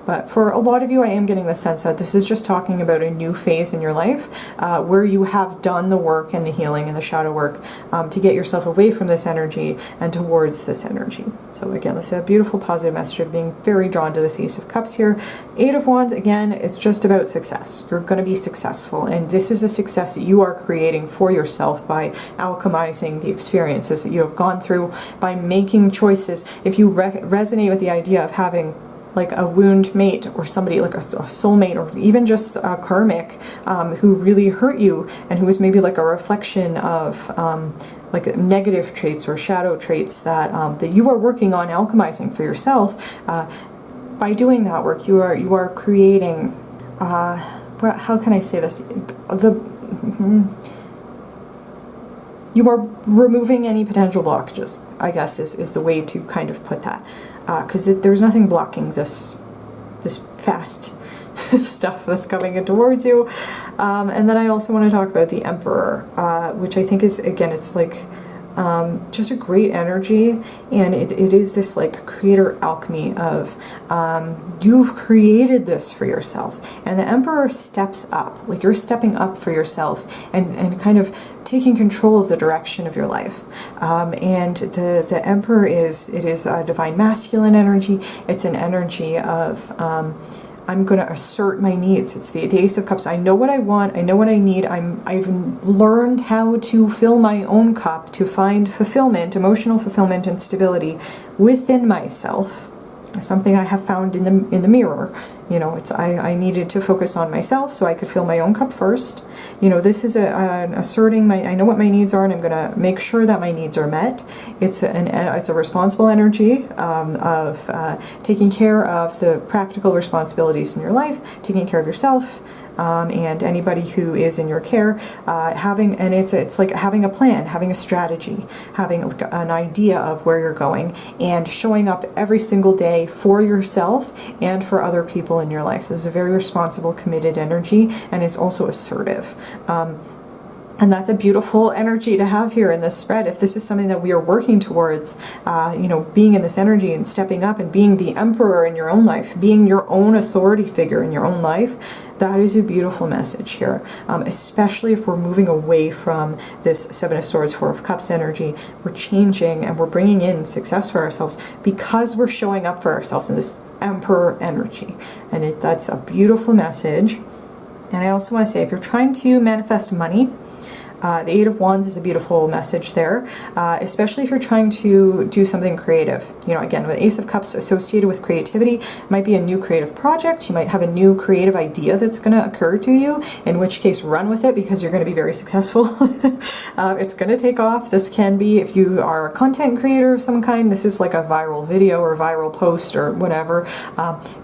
But for a lot of you, I am getting the sense that this is just talking about a new phase in your life where you have done the work and the healing and the shadow work to get yourself away from this energy and towards this energy. So again, this is a beautiful positive message of being very drawn to this Ace of Cups here. Eight of Wands, again, it's just about success. You're going to be successful, and this is a success that you are creating for yourself by alchemizing the experiences that you have gone through, by making choices. If you resonate with the idea of having like a wound mate, or somebody like a soulmate, or even just a karmic who really hurt you, and who was maybe like a reflection of like negative traits or shadow traits that that you are working on alchemizing for yourself. By doing that work, you are creating. How can I say this? You are removing any potential blockages, I guess, is the way to kind of put that. Because there's nothing blocking this fast stuff that's coming in towards you. And then I also want to talk about the Emperor, which I think is, again, it's like just a great energy, and it is this like creator alchemy of you've created this for yourself, and the Emperor steps up, like you're stepping up for yourself and kind of taking control of the direction of your life. And the Emperor is a divine masculine energy. It's an energy of I'm going to assert my needs. It's the Ace of Cups. I know what I want. I know what I need. I've learned how to fill my own cup, to find fulfillment, emotional fulfillment and stability within myself. Something I have found in the mirror. You know, it's I needed to focus on myself so I could fill my own cup first. You know, this is asserting I know what my needs are, and I'm going to make sure that my needs are met. It's a responsible energy of taking care of the practical responsibilities in your life, taking care of yourself, and anybody who is in your care, it's like having a plan, having a strategy, having like an idea of where you're going, and showing up every single day for yourself and for other people in your life. This is a very responsible, committed energy, and it's also assertive. And that's a beautiful energy to have here in this spread. If this is something that we are working towards, you know, being in this energy and stepping up and being the Emperor in your own life, being your own authority figure in your own life, that is a beautiful message here. Especially if we're moving away from this Seven of Swords, Four of Cups energy. We're changing and we're bringing in success for ourselves because we're showing up for ourselves in this Emperor energy. And that's a beautiful message. And I also want to say, if you're trying to manifest money, the Eight of Wands is a beautiful message there, especially if you're trying to do something creative. You know, again, with Ace of Cups associated with creativity, it might be a new creative project. You might have a new creative idea that's going to occur to you, in which case run with it because you're going to be very successful. It's going to take off. This can be, if you are a content creator of some kind, this is like a viral video or viral post or whatever.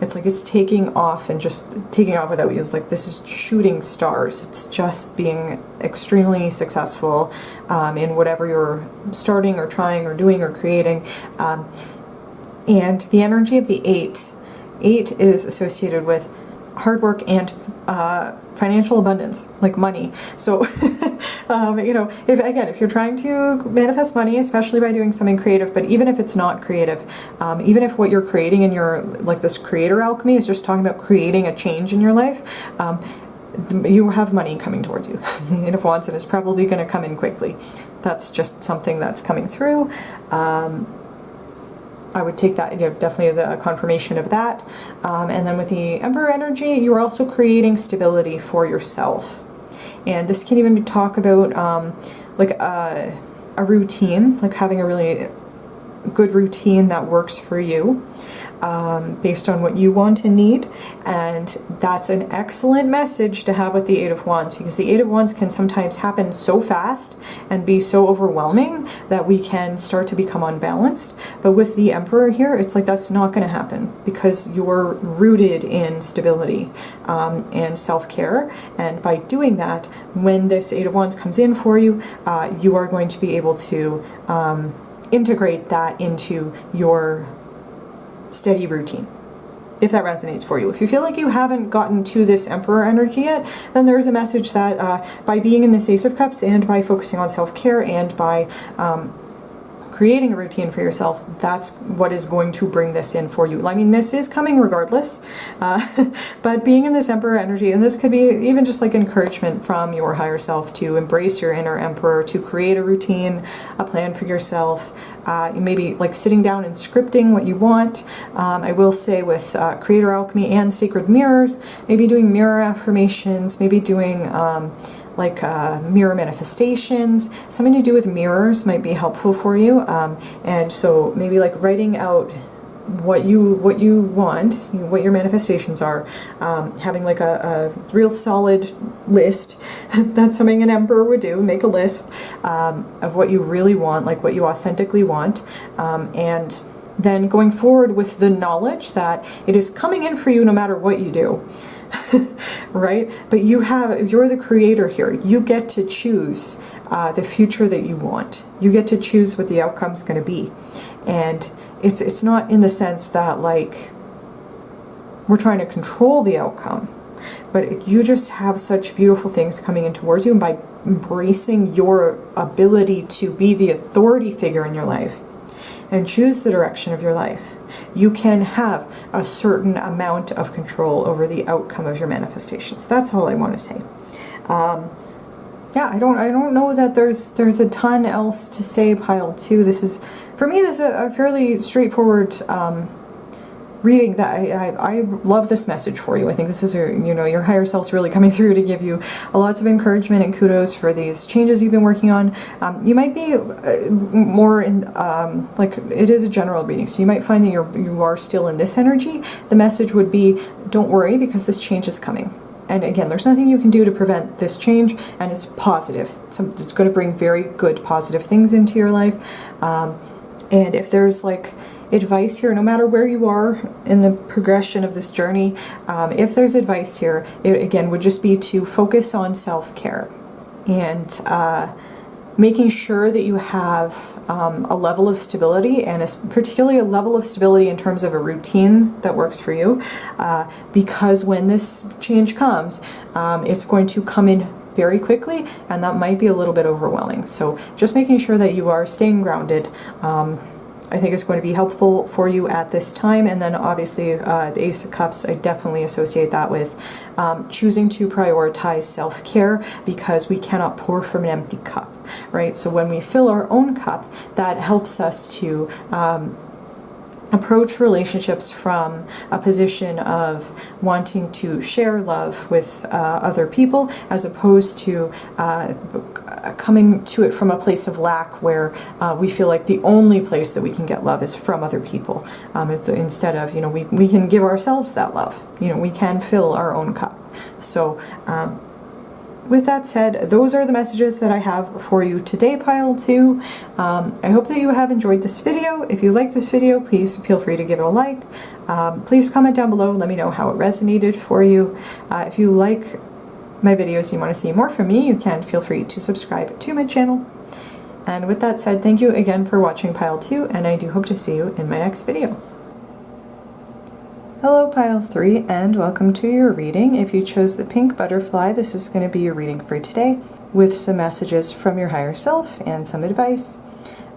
It's like it's taking off and just taking off without you. It's like this is shooting stars. It's just being extremely successful in whatever you're starting or trying or doing or creating. And the energy of the eight is associated with hard work and financial abundance, like money. So, you know, if you're trying to manifest money, especially by doing something creative, but even if it's not creative, even if what you're creating in your, like this creator alchemy is just talking about creating a change in your life, you have money coming towards you. The Eight of Wands, and it's probably going to come in quickly. That's just something that's coming through. I would take that, you know, definitely as a confirmation of that. And then with the Emperor energy, you are also creating stability for yourself. And this can even talk about like a routine, like having a really good routine that works for you. Based on what you want and need, and that's an excellent message to have with the Eight of Wands, because the Eight of Wands can sometimes happen so fast and be so overwhelming that we can start to become unbalanced. But with the Emperor here, it's like that's not going to happen because you're rooted in stability and self-care, and by doing that, when this Eight of Wands comes in for you, you are going to be able to integrate that into your steady routine, if that resonates for you. If you feel like you haven't gotten to this Emperor energy yet, then there's a message that by being in this Ace of Cups and by focusing on self-care and by creating a routine for yourself, that's what is going to bring this in for you. I mean, this is coming regardless, but being in this Emperor energy, and this could be even just like encouragement from your higher self to embrace your inner Emperor, to create a routine, a plan for yourself, maybe like sitting down and scripting what you want. I will say with Creator Alchemy and Sacred Mirrors, maybe doing mirror affirmations, maybe doing like mirror manifestations. Something to do with mirrors might be helpful for you. And so maybe like writing out what you want, what your manifestations are, having like a real solid list. That's something an Emperor would do, make a list of what you really want, like what you authentically want, and then going forward with the knowledge that it is coming in for you no matter what you do. Right? But you're the creator here. You get to choose the future that you want. You get to choose what the outcome's going to be. And it's not in the sense that like we're trying to control the outcome. but you just have such beautiful things coming in towards you, and by embracing your ability to be the authority figure in your life and choose the direction of your life, you can have a certain amount of control over the outcome of your manifestations. That's all I want to say. Yeah, I don't know that there's a ton else to say, pile 2. This is, for me, this is a fairly straightforward reading that I love this message for you. I think this is your higher self's really coming through to give you lots of encouragement and kudos for these changes you've been working on. You might be more in like, it is a general reading, so you might find that you are still in this energy. The message would be, don't worry, because this change is coming. And again, there's nothing you can do to prevent this change, and it's positive. It's going to bring very good, positive things into your life. And if there's like advice here, no matter where you are in the progression of this journey, if there's advice here, it again would just be to focus on self-care and making sure that you have a level of stability, and particularly a level of stability in terms of a routine that works for you, because when this change comes, it's going to come in very quickly, and that might be a little bit overwhelming. So just making sure that you are staying grounded, I think is going to be helpful for you at this time. And then obviously the Ace of Cups, I definitely associate that with choosing to prioritize self-care, because we cannot pour from an empty cup, right? So when we fill our own cup, that helps us to approach relationships from a position of wanting to share love with other people, as opposed to coming to it from a place of lack, where we feel like the only place that we can get love is from other people. It's instead of, we can give ourselves that love. We can fill our own cup. So with that said, those are the messages that I have for you today, pile 2. I hope that you have enjoyed this video. If you like this video, please feel free to give it a like. Please comment down below, let me know how it resonated for you. If you like my videos and you want to see more from me, you can feel free to subscribe to my channel. And with that said, thank you again for watching pile 2, and I do hope to see you in my next video. Hello pile 3, and welcome to your reading. If you chose the pink butterfly, this is going to be your reading for today, with some messages from your higher self and some advice.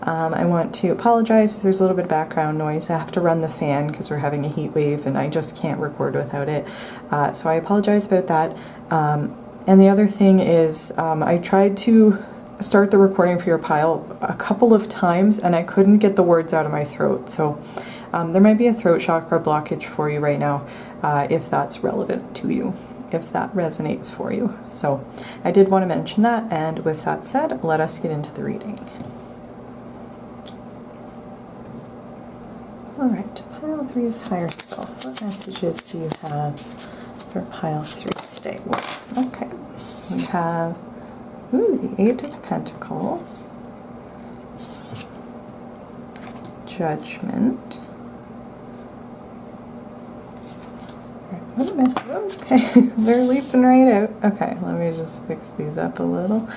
I want to apologize if there's a little bit of background noise. I have to run the fan because we're having a heat wave and I just can't record without it. So I apologize about that. And the other thing is, I tried to start the recording for your pile a couple of times and I couldn't get the words out of my throat. So there might be a throat chakra blockage for you right now, if that's relevant to you, if that resonates for you. So I did want to mention that, and with that said, let us get into the reading. Alright, pile 3's higher self. What messages do you have for pile 3 today? Well, okay, we have the 8 of Pentacles, Judgment. What a mess. Okay, they're leaping right out. Okay, let me just fix these up a little.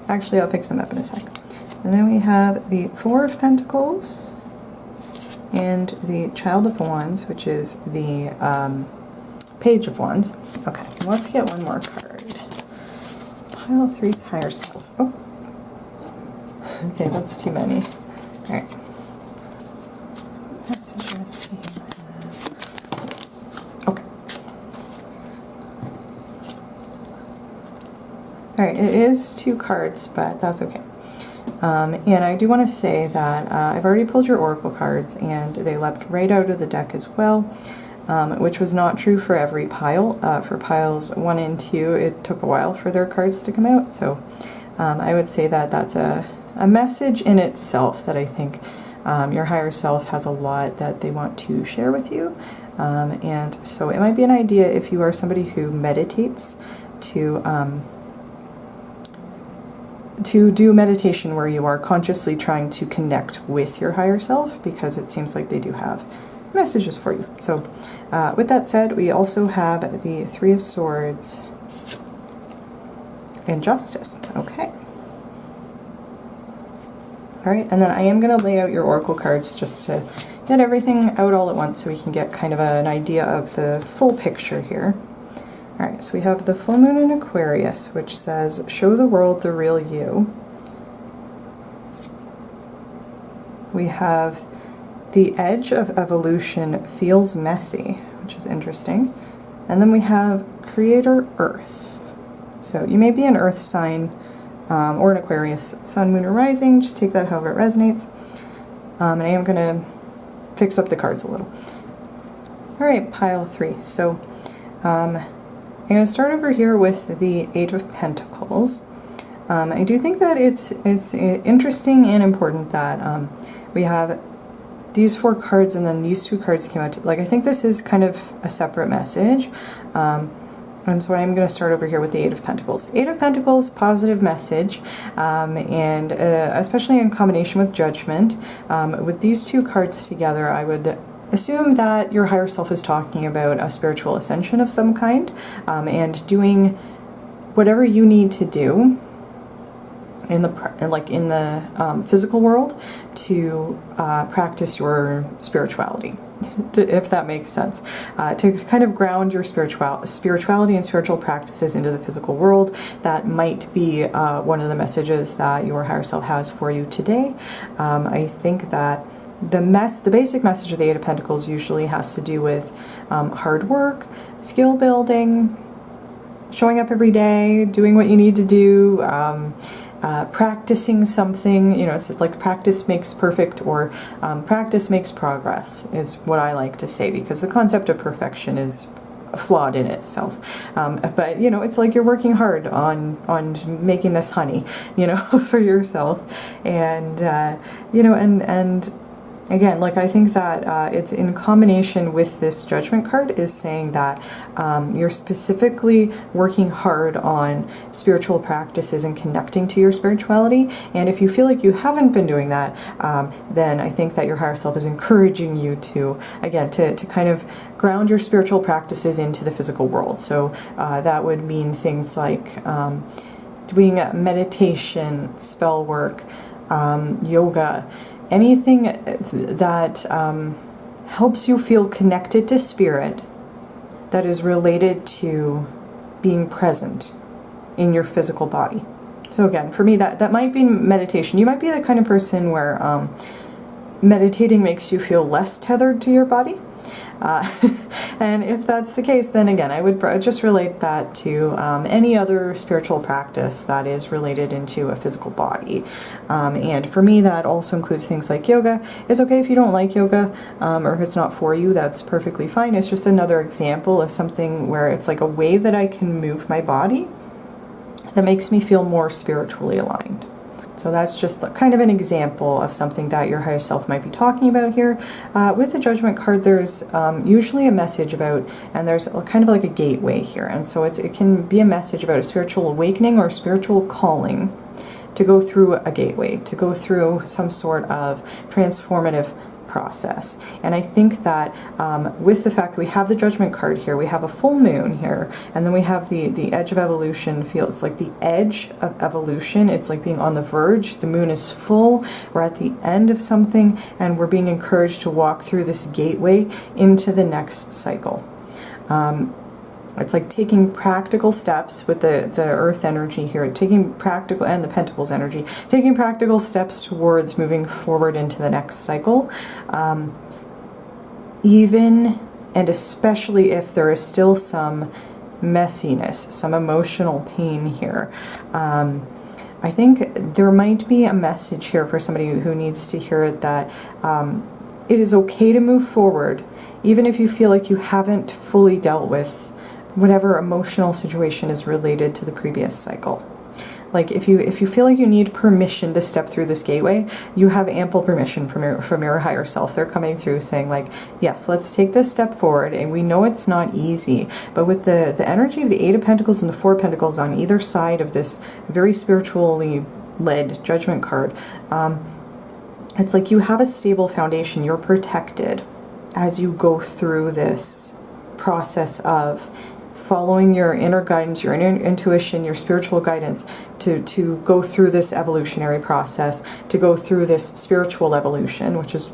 Actually, I'll fix them up in a sec. And then we have the 4 of Pentacles and the Child of Wands, which is the Page of Wands. Okay, let's get one more card. Pile 3's higher self. Oh, okay, that's too many. All right. Messages do you have? Okay. All right, it is 2 cards, but that's okay. And I do want to say that I've already pulled your Oracle cards, and they leapt right out of the deck as well, which was not true for every pile. For piles 1 and 2, it took a while for their cards to come out, so I would say that that's a message in itself that I think your higher self has a lot that they want to share with you. And so it might be an idea, if you are somebody who meditates, to do meditation where you are consciously trying to connect with your higher self, because it seems like they do have messages for you. So with that said, we also have the 3 of Swords and Justice. Okay. Alright, and then I am going to lay out your Oracle cards just to get everything out all at once so we can get kind of an idea of the full picture here. Alright, so we have the full moon in Aquarius, which says, show the world the real you. We have the edge of evolution feels messy, which is interesting. And then we have Creator Earth. So you may be an Earth sign or an Aquarius, Sun, Moon, or Rising. Just take that however it resonates. And I am going to fix up the cards a little. Alright, pile 3. So I'm going to start over here with the Eight of Pentacles. I do think that it's interesting and important that we have these 4 cards and then these 2 cards came out. Like, I think this is kind of a separate message. And so I'm going to start over here with the Eight of Pentacles. Eight of Pentacles, positive message, and especially in combination with Judgment. With these 2 cards together, I would assume that your higher self is talking about a spiritual ascension of some kind, and doing whatever you need to do in the physical world to practice your spirituality, if that makes sense, to kind of ground your spirituality and spiritual practices into the physical world. That might be one of the messages that your higher self has for you today. I think that the basic message of the Eight of Pentacles usually has to do with hard work, skill building, showing up every day, doing what you need to do, practicing something. You know, it's like practice makes perfect, or practice makes progress is what I like to say, because the concept of perfection is flawed in itself. But you know, it's like you're working hard on making this honey, you know, for yourself, and you know, and again, like, I think that it's in combination with this Judgment card is saying that you're specifically working hard on spiritual practices and connecting to your spirituality. And if you feel like you haven't been doing that, then I think that your higher self is encouraging you to, again, to kind of ground your spiritual practices into the physical world. So that would mean things like doing meditation, spell work, yoga, anything that helps you feel connected to spirit, that is related to being present in your physical body. So again, for me, that might be meditation. You might be the kind of person where meditating makes you feel less tethered to your body. And if that's the case, then again, I would just relate that to any other spiritual practice that is related into a physical body. And for me, that also includes things like yoga. It's okay if you don't like yoga, or if it's not for you, that's perfectly fine. It's just another example of something where it's like a way that I can move my body that makes me feel more spiritually aligned. So that's just kind of an example of something that your higher self might be talking about here. With the Judgment card, there's usually a message about, and there's kind of like a gateway here. And so it can be a message about a spiritual awakening or a spiritual calling to go through a gateway, to go through some sort of transformative process. And I think that with the fact that we have the Judgment card here, we have a full moon here, and then we have the edge of evolution. Feels like the edge of evolution. It's like being on the verge. The moon is full. We're at the end of something, and we're being encouraged to walk through this gateway into the next cycle. It's like taking practical steps with the earth energy here, taking practical, and the Pentacles energy, taking practical steps towards moving forward into the next cycle. Even and especially if there is still some messiness, some emotional pain here. I think there might be a message here for somebody who needs to hear it, that it is okay to move forward, even if you feel like you haven't fully dealt with whatever emotional situation is related to the previous cycle. Like, if you feel like you need permission to step through this gateway, you have ample permission from your higher self. They're coming through saying, like, yes, let's take this step forward. And we know it's not easy, but with the energy of the Eight of Pentacles and the Four of Pentacles on either side of this very spiritually led Judgment card, it's like you have a stable foundation. You're protected as you go through this process of following your inner guidance, your inner intuition, your spiritual guidance to go through this evolutionary process, to go through this spiritual evolution, which is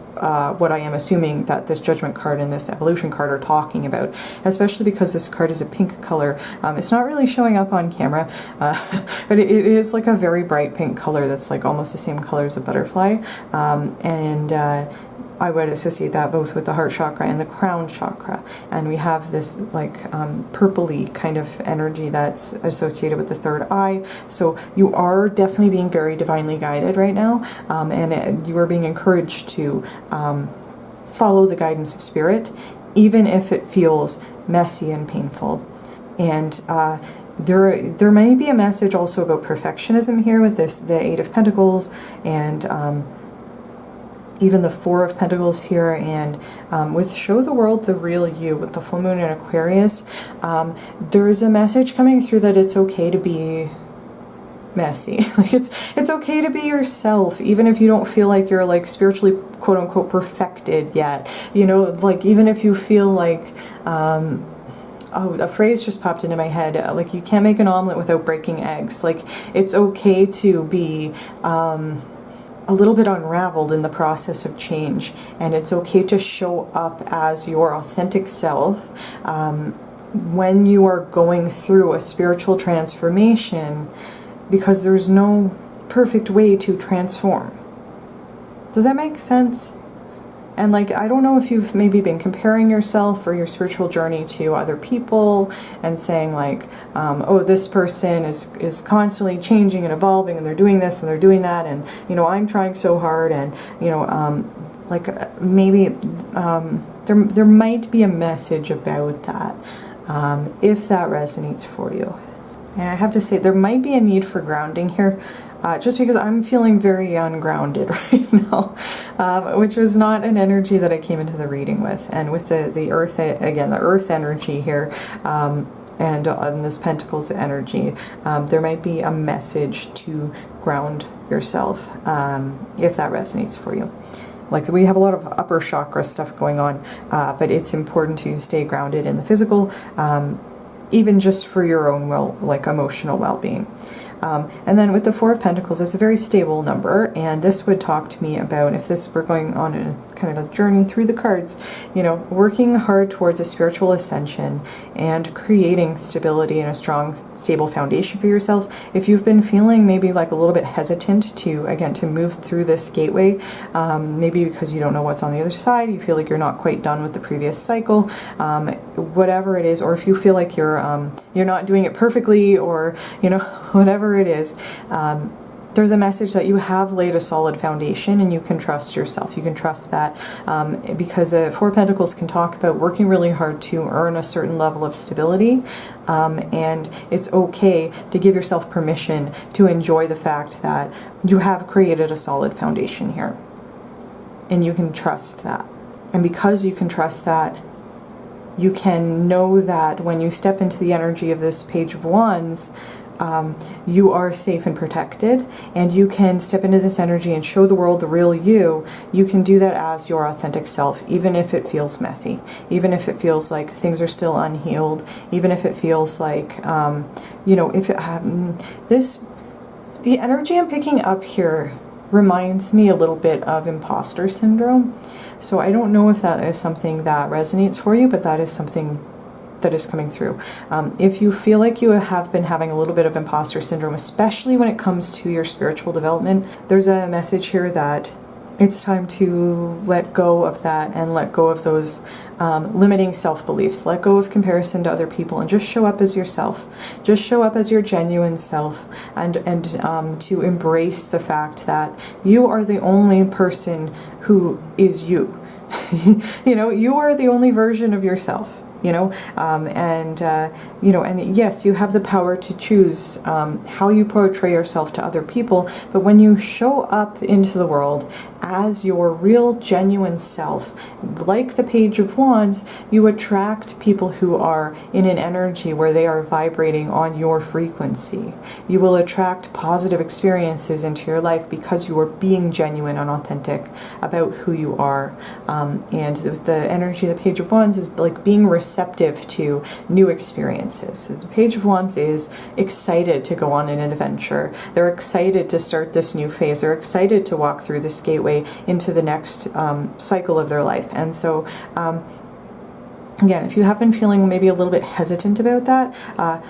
what I am assuming that this Judgment card and this Evolution card are talking about, especially because this card is a pink color. It's not really showing up on camera, but it is like a very bright pink color that's like almost the same color as a butterfly, and I would associate that both with the heart chakra and the crown chakra. And we have this like purpley kind of energy that's associated with the third eye. So you are definitely being very divinely guided right now, and you are being encouraged to follow the guidance of spirit, even if it feels messy and painful. And there may be a message also about perfectionism here with this, the Eight of Pentacles, and even the Four of Pentacles here, and with Show the World the Real You, with the full moon in Aquarius, there's a message coming through that it's okay to be messy. Like it's okay to be yourself, even if you don't feel like you're like spiritually quote unquote perfected yet. You know, like even if you feel like oh, a phrase just popped into my head, like you can't make an omelet without breaking eggs. Like it's okay to be a little bit unraveled in the process of change, and it's okay to show up as your authentic self when you are going through a spiritual transformation, because there's no perfect way to transform. Does that make sense? And like, I don't know if you've maybe been comparing yourself or your spiritual journey to other people and saying like, oh, this person is constantly changing and evolving, and they're doing this and they're doing that, and you know, I'm trying so hard, and you know, like maybe there might be a message about that, if that resonates for you. And I have to say, there might be a need for grounding here, just because I'm feeling very ungrounded right now, which was not an energy that I came into the reading with. And with the earth, again, the earth energy here, and on this Pentacles energy, there might be a message to ground yourself, if that resonates for you. Like, we have a lot of upper chakra stuff going on, but it's important to stay grounded in the physical, even just for your own emotional well-being. And then with the Four of Pentacles, it's a very stable number, and this would talk to me about, if this were going on a kind of a journey through the cards, you know, working hard towards a spiritual ascension and creating stability and a strong, stable foundation for yourself. If you've been feeling maybe like a little bit hesitant to, again, to move through this gateway, maybe because you don't know what's on the other side, you feel like you're not quite done with the previous cycle, whatever it is, or if you feel like you're not doing it perfectly, or, you know, whatever it is, there's a message that you have laid a solid foundation, and you can trust yourself. You can trust that, because Four Pentacles can talk about working really hard to earn a certain level of stability, and it's okay to give yourself permission to enjoy the fact that you have created a solid foundation here, and you can trust that. And because you can trust that, you can know that when you step into the energy of this Page of Wands, you are safe and protected, and you can step into this energy and show the world the real you. You can do that as your authentic self, even if it feels messy, even if it feels like things are still unhealed, even if it feels like, you know, if it, the energy I'm picking up here reminds me a little bit of imposter syndrome. So I don't know if that is something that resonates for you, but that is something that is coming through. If you feel like you have been having a little bit of imposter syndrome, especially when it comes to your spiritual development, there's a message here that it's time to let go of that, and let go of those limiting self-beliefs. Let go of comparison to other people, and just show up as yourself. Just show up as your genuine self, and to embrace the fact that you are the only person who is you. You know, you are the only version of yourself. You know, you know, and yes, you have the power to choose how you portray yourself to other people, but when you show up into the world as your real, genuine self, like the Page of Wands, you attract people who are in an energy where they are vibrating on your frequency. You will attract positive experiences into your life because you are being genuine and authentic about who you are. And the energy of the Page of Wands is like being receptive to new experiences. The Page of Wands is excited to go on an adventure. They're excited to start this new phase. They're excited to walk through this gateway into the next cycle of their life. And so, again, if you have been feeling maybe a little bit hesitant about that,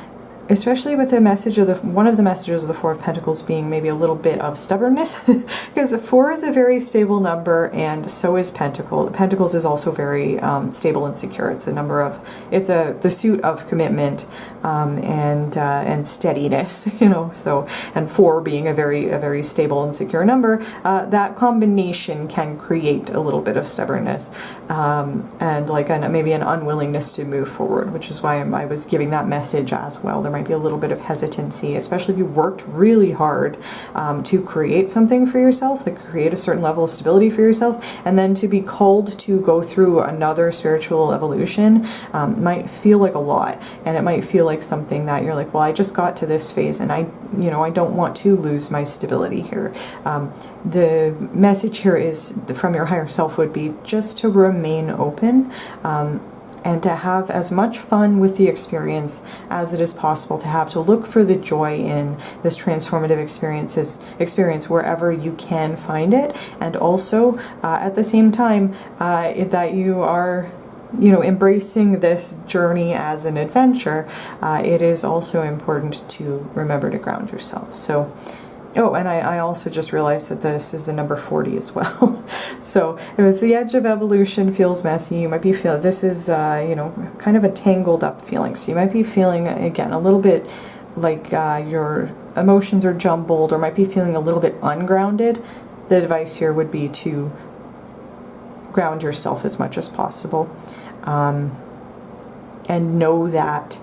especially with the message of one of the messages of the Four of Pentacles being maybe a little bit of stubbornness, because 4 is a very stable number, and so is Pentacle. Pentacles is also very stable and secure. It's a number of, it's the suit of commitment and steadiness, you know. So, and 4 being a very stable and secure number, that combination can create a little bit of stubbornness and like maybe an unwillingness to move forward, which is why I was giving that message as well. There might be a little bit of hesitancy, especially if you worked really hard to create something for yourself, like create a certain level of stability for yourself, and then to be called to go through another spiritual evolution might feel like a lot, and it might feel like something that you're like, well, I just got to this phase, and I don't want to lose my stability here. The message here is from your higher self would be just to remain open. And to have as much fun with the experience as it is possible to have, to look for the joy in this transformative experience wherever you can find it, and also at the same time that you are, you know, embracing this journey as an adventure. It is also important to remember to ground yourself. So. Oh, and I also just realized that this is a number 40 as well. So if the edge of evolution feels messy, you might be feeling, this is, you know, kind of a tangled up feeling. So you might be feeling, again, a little bit like your emotions are jumbled, or might be feeling a little bit ungrounded. The advice here would be to ground yourself as much as possible, and know that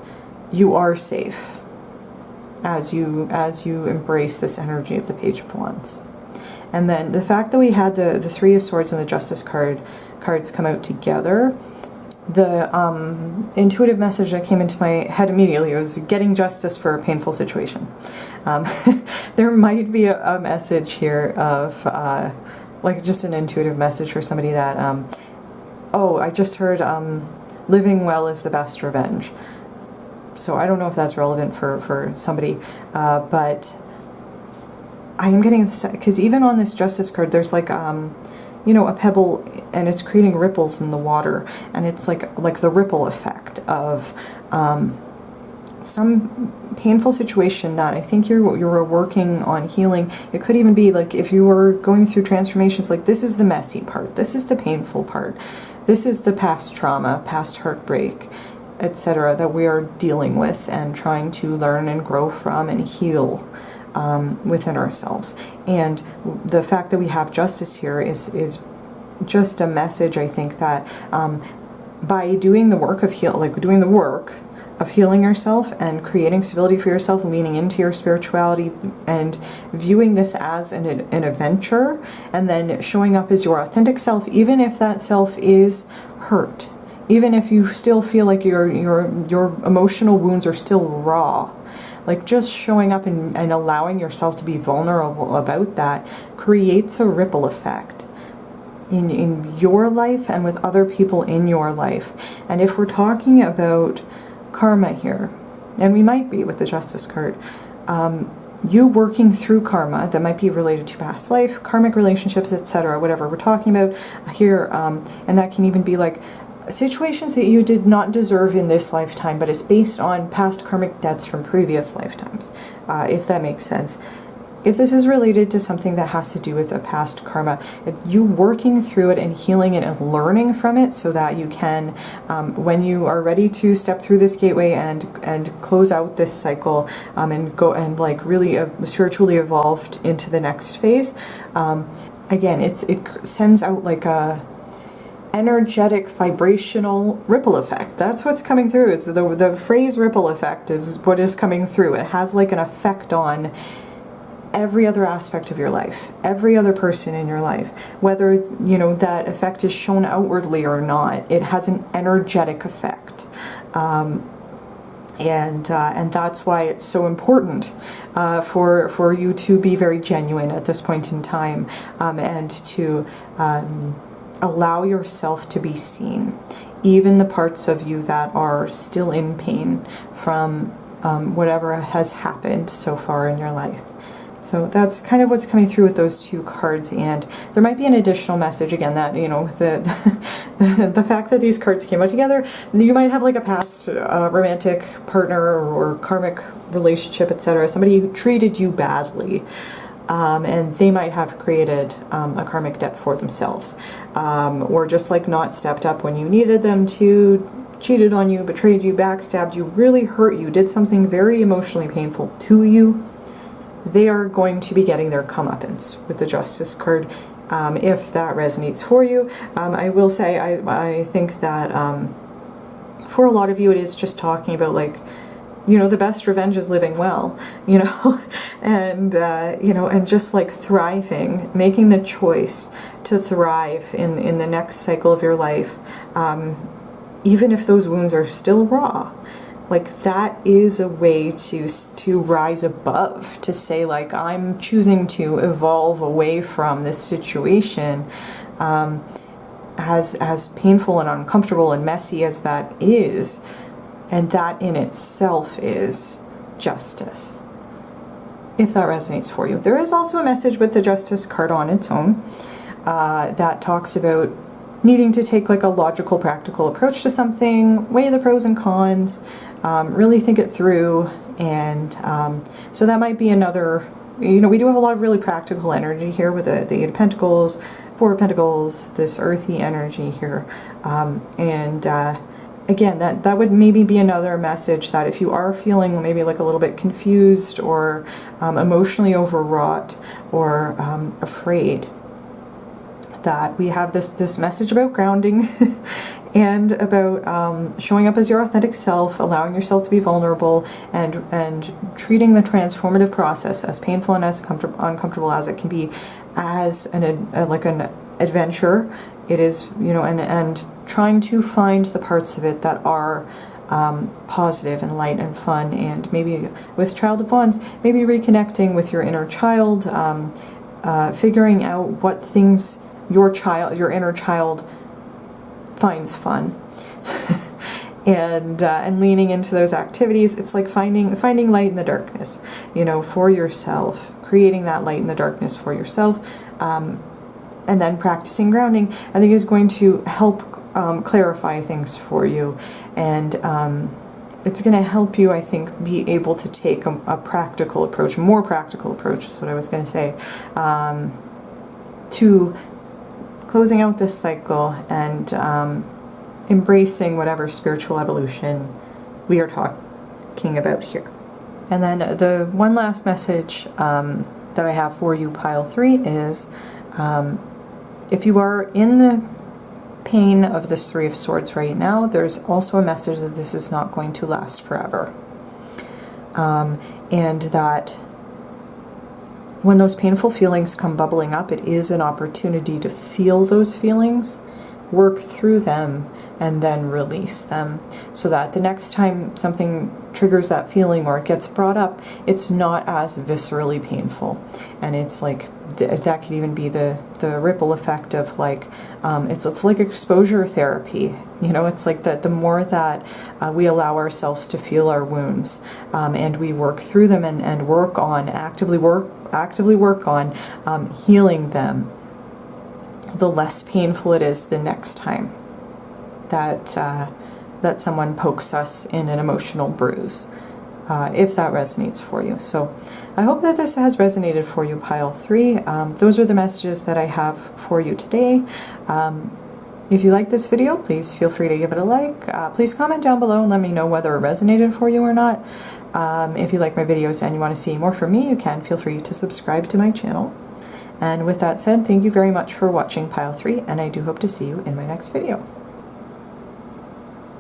you are safe as you embrace this energy of the Page of Wands. And then the fact that we had the Three of Swords and the Justice cards come out together, the intuitive message that came into my head immediately was getting justice for a painful situation. There might be a message here of like just an intuitive message for somebody that oh, I just heard living well is the best revenge. So I don't know if that's relevant for somebody, but I am getting this, because even on this Justice card, there's like, you know, a pebble, and it's creating ripples in the water, and it's like the ripple effect of some painful situation that I think you were working on healing. It could even be like if you were going through transformations, like this is the messy part, this is the painful part, this is the past trauma, past heartbreak, etc., that we are dealing with and trying to learn and grow from and heal within ourselves. And the fact that we have justice here is just a message, I think, that by doing the work of healing yourself and creating stability for yourself, leaning into your spirituality and viewing this as an adventure, and then showing up as your authentic self, even if that self is hurt, even if you still feel like your emotional wounds are still raw, like just showing up and allowing yourself to be vulnerable about that creates a ripple effect in your life and with other people in your life. And if we're talking about karma here, and we might be with the Justice card, you working through karma that might be related to past life, karmic relationships, etc., whatever we're talking about here, and that can even be like situations that you did not deserve in this lifetime, but it's based on past karmic debts from previous lifetimes, if that makes sense. If this is related to something that has to do with a past karma, you working through it and healing it and learning from it so that you can, when you are ready to step through this gateway and close out this cycle and go and like really spiritually evolved into the next phase, again, it sends out like a energetic vibrational ripple effect. That's what's coming through. Is the phrase ripple effect is what is coming through. It has like an effect on every other aspect of your life, every other person in your life, whether you know that effect is shown outwardly or not. It has an energetic effect, and that's why it's so important for you to be very genuine at this point in time, and to allow yourself to be seen even the parts of you that are still in pain from whatever has happened so far in your life. So that's kind of what's coming through with those two cards, and there might be an additional message again that, you know, the fact that these cards came out together, you might have like a past romantic partner or karmic relationship, etc. Somebody who treated you badly, and they might have created a karmic debt for themselves, or just like not stepped up when you needed them to, cheated on you, betrayed you, backstabbed you, really hurt you, did something very emotionally painful to you. They are going to be getting their comeuppance with the Justice card, if that resonates for you. I will say, I think that for a lot of you it is just talking about, like, you know, the best revenge is living well, you know, and, you know, and just like thriving, making the choice to thrive in the next cycle of your life, even if those wounds are still raw. Like, that is a way to rise above, to say, like, I'm choosing to evolve away from this situation, as painful and uncomfortable and messy as that is, and that in itself is justice, if that resonates for you. There is also a message with the Justice card on its own that talks about needing to take like a logical, practical approach to something, weigh the pros and cons, really think it through, and so that might be another, you know, we do have a lot of really practical energy here with the Eight of Pentacles, Four of Pentacles, this earthy energy here, and again, that would maybe be another message, that if you are feeling maybe like a little bit confused or emotionally overwrought or afraid, that we have this message about grounding and about showing up as your authentic self, allowing yourself to be vulnerable, and treating the transformative process, as painful and as uncomfortable as it can be, as like an adventure. It is, you know, and trying to find the parts of it that are positive and light and fun, and maybe with Child of Wands, maybe reconnecting with your inner child, figuring out what things your inner child finds fun, and leaning into those activities. It's like finding light in the darkness, you know, for yourself, creating that light in the darkness for yourself, and then practicing grounding, I think, is going to help clarify things for you, and it's going to help you, I think, be able to take a practical approach, more practical approach is what I was going to say, to closing out this cycle and embracing whatever spiritual evolution we are talking about here. And then the one last message that I have for you, pile 3, is if you are in the pain of this Three of Swords right now, there's also a message that this is not going to last forever. And that when those painful feelings come bubbling up, it is an opportunity to feel those feelings, work through them, and then release them, so that the next time something triggers that feeling or it gets brought up, it's not as viscerally painful. And it's like, that could even be the ripple effect of, like, it's like exposure therapy. You know, it's like that the more that we allow ourselves to feel our wounds, and we work through them and actively work on healing them, the less painful it is the next time that someone pokes us in an emotional bruise, if that resonates for you. So I hope that this has resonated for you, pile 3. Those are the messages that I have for you today. If you like this video, please feel free to give it a like. Please comment down below and let me know whether it resonated for you or not. If you like my videos and you want to see more from me, you can feel free to subscribe to my channel. And with that said, thank you very much for watching pile 3, and I do hope to see you in my next video.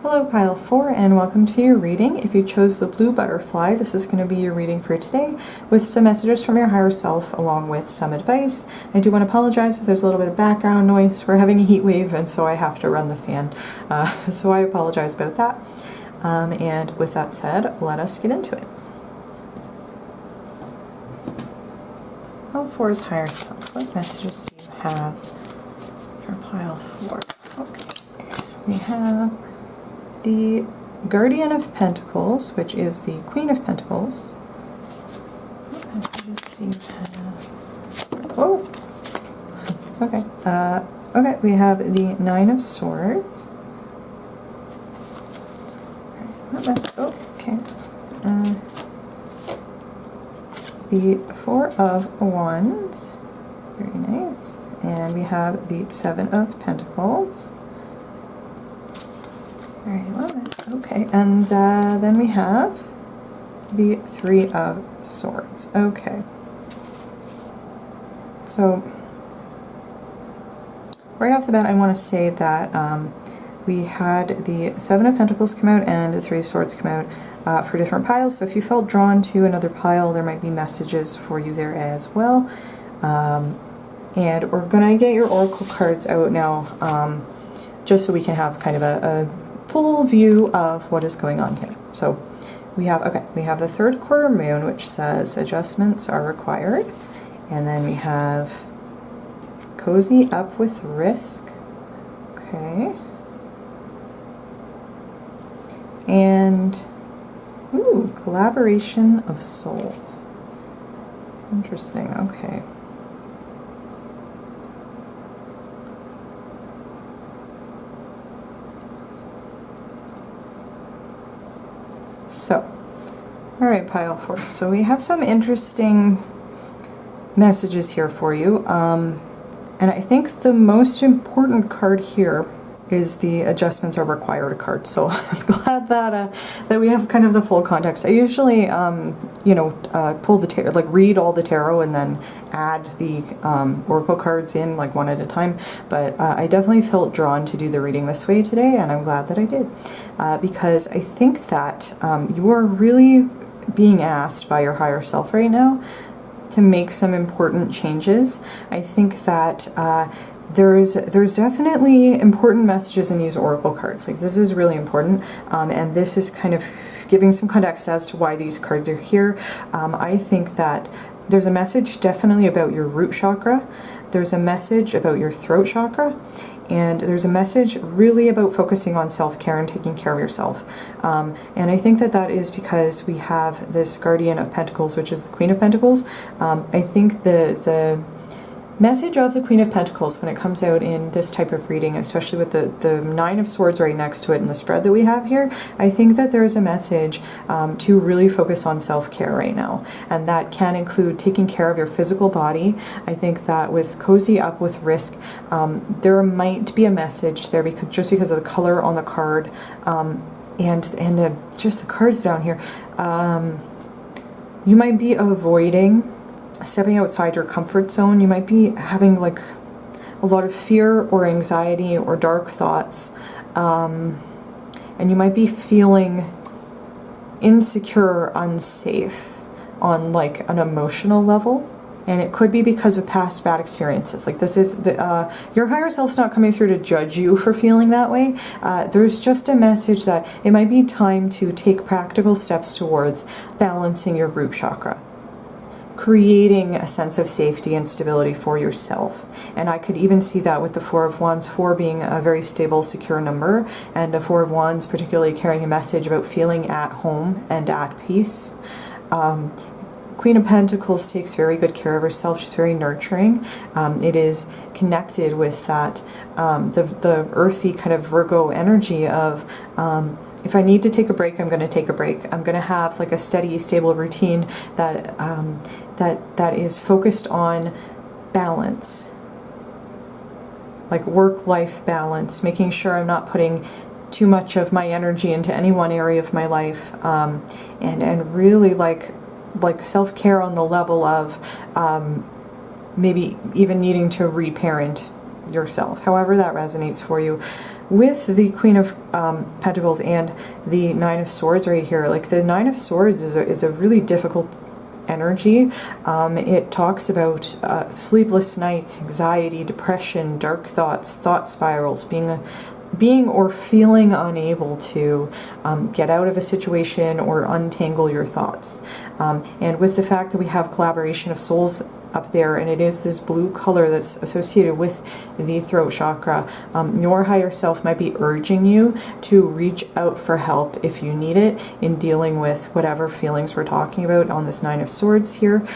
Hello, pile 4, and welcome to your reading. If you chose the blue butterfly, this is going to be your reading for today, with some messages from your higher self along with some advice. I do want to apologize if there's a little bit of background noise. We're having a heat wave, and so I have to run the fan. So I apologize about that. And with that said, let us get into it. Pile 4's higher self. What messages do you have for pile 4? Okay. We have the Guardian of Pentacles, which is the Queen of Pentacles. Oh, okay. Okay, we have the Nine of Swords. Oh, okay. The Four of Wands. Very nice. And we have the Seven of Pentacles. Very nice. Okay, and then we have the Three of Swords. Okay. So, right off the bat, I want to say that we had the Seven of Pentacles come out and the Three of Swords come out for different piles. So if you felt drawn to another pile, there might be messages for you there as well. And we're going to get your oracle cards out now, just so we can have kind of a full view of what is going on here. So we have, okay, we have the third quarter moon, which says adjustments are required. And then we have cozy up with risk. Okay. And, ooh, collaboration of souls. Interesting, okay. So, all right, pile 4. So we have some interesting messages here for you. And I think the most important card here is the adjustments are required card. So I'm glad that that we have kind of the full context. I usually, you know, pull the tarot, like read all the tarot and then add the oracle cards in like one at a time. But I definitely felt drawn to do the reading this way today, and I'm glad that I did, because I think that you are really being asked by your higher self right now to make some important changes. I think that there's definitely important messages in these oracle cards. Like, this is really important, and this is kind of giving some context as to why these cards are here. I think that there's a message definitely about your root chakra. There's a message about your throat chakra. And there's a message really about focusing on self-care and taking care of yourself. And I think that that is because we have this Guardian of Pentacles, which is the Queen of Pentacles. I think the message of the Queen of Pentacles, when it comes out in this type of reading, especially with the Nine of Swords right next to it and the spread that we have here, I think that there is a message to really focus on self-care right now. And that can include taking care of your physical body. I think that with cozy up with risk, there might be a message there because of the color on the card, and just the cards down here. You might be avoiding stepping outside your comfort zone. You might be having like a lot of fear or anxiety or dark thoughts, and you might be feeling insecure or unsafe on like an emotional level. And it could be because of past bad experiences. Like, this is your higher self's not coming through to judge you for feeling that way. There's just a message that it might be time to take practical steps towards balancing your root chakra, creating a sense of safety and stability for yourself. And I could even see that with the Four of Wands, 4 being a very stable, secure number, and the Four of Wands particularly carrying a message about feeling at home and at peace. Queen of Pentacles takes very good care of herself. She's very nurturing. It is connected with that, the earthy kind of Virgo energy of, if I need to take a break, I'm going to take a break. I'm going to have like a steady, stable routine that that is focused on balance, like work-life balance, making sure I'm not putting too much of my energy into any one area of my life, and really like self-care on the level of maybe even needing to reparent yourself, however that resonates for you. With the Queen of Pentacles and the Nine of Swords right here, like the Nine of Swords is a really difficult energy. It talks about sleepless nights, anxiety, depression, dark thoughts, thought spirals, being or feeling unable to get out of a situation or untangle your thoughts. And with the fact that we have collaboration of souls up there, and it is this blue color that's associated with the throat chakra. Your higher self might be urging you to reach out for help if you need it in dealing with whatever feelings we're talking about on this Nine of Swords here.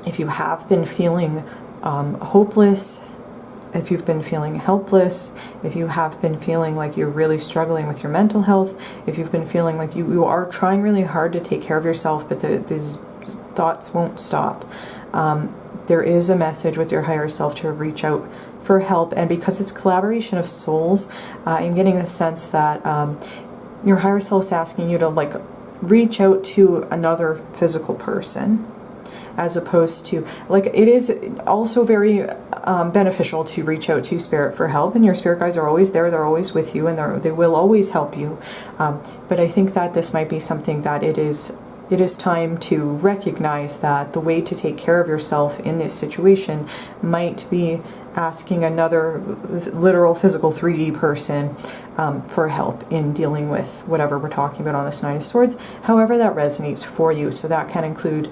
If you have been feeling hopeless, if you've been feeling helpless, if you have been feeling like you're really struggling with your mental health, if you've been feeling like you are trying really hard to take care of yourself, but these thoughts won't stop, there is a message with your higher self to reach out for help. And because it's collaboration of souls, I'm getting the sense that your higher self is asking you to like reach out to another physical person, as opposed to, like, it is also very beneficial to reach out to spirit for help, and your spirit guides are always there, they're always with you, and they will always help you. But I think that this might be something that it is time to recognize that the way to take care of yourself in this situation might be asking another literal physical 3D person for help in dealing with whatever we're talking about on this Nine of Swords, however that resonates for you. So that can include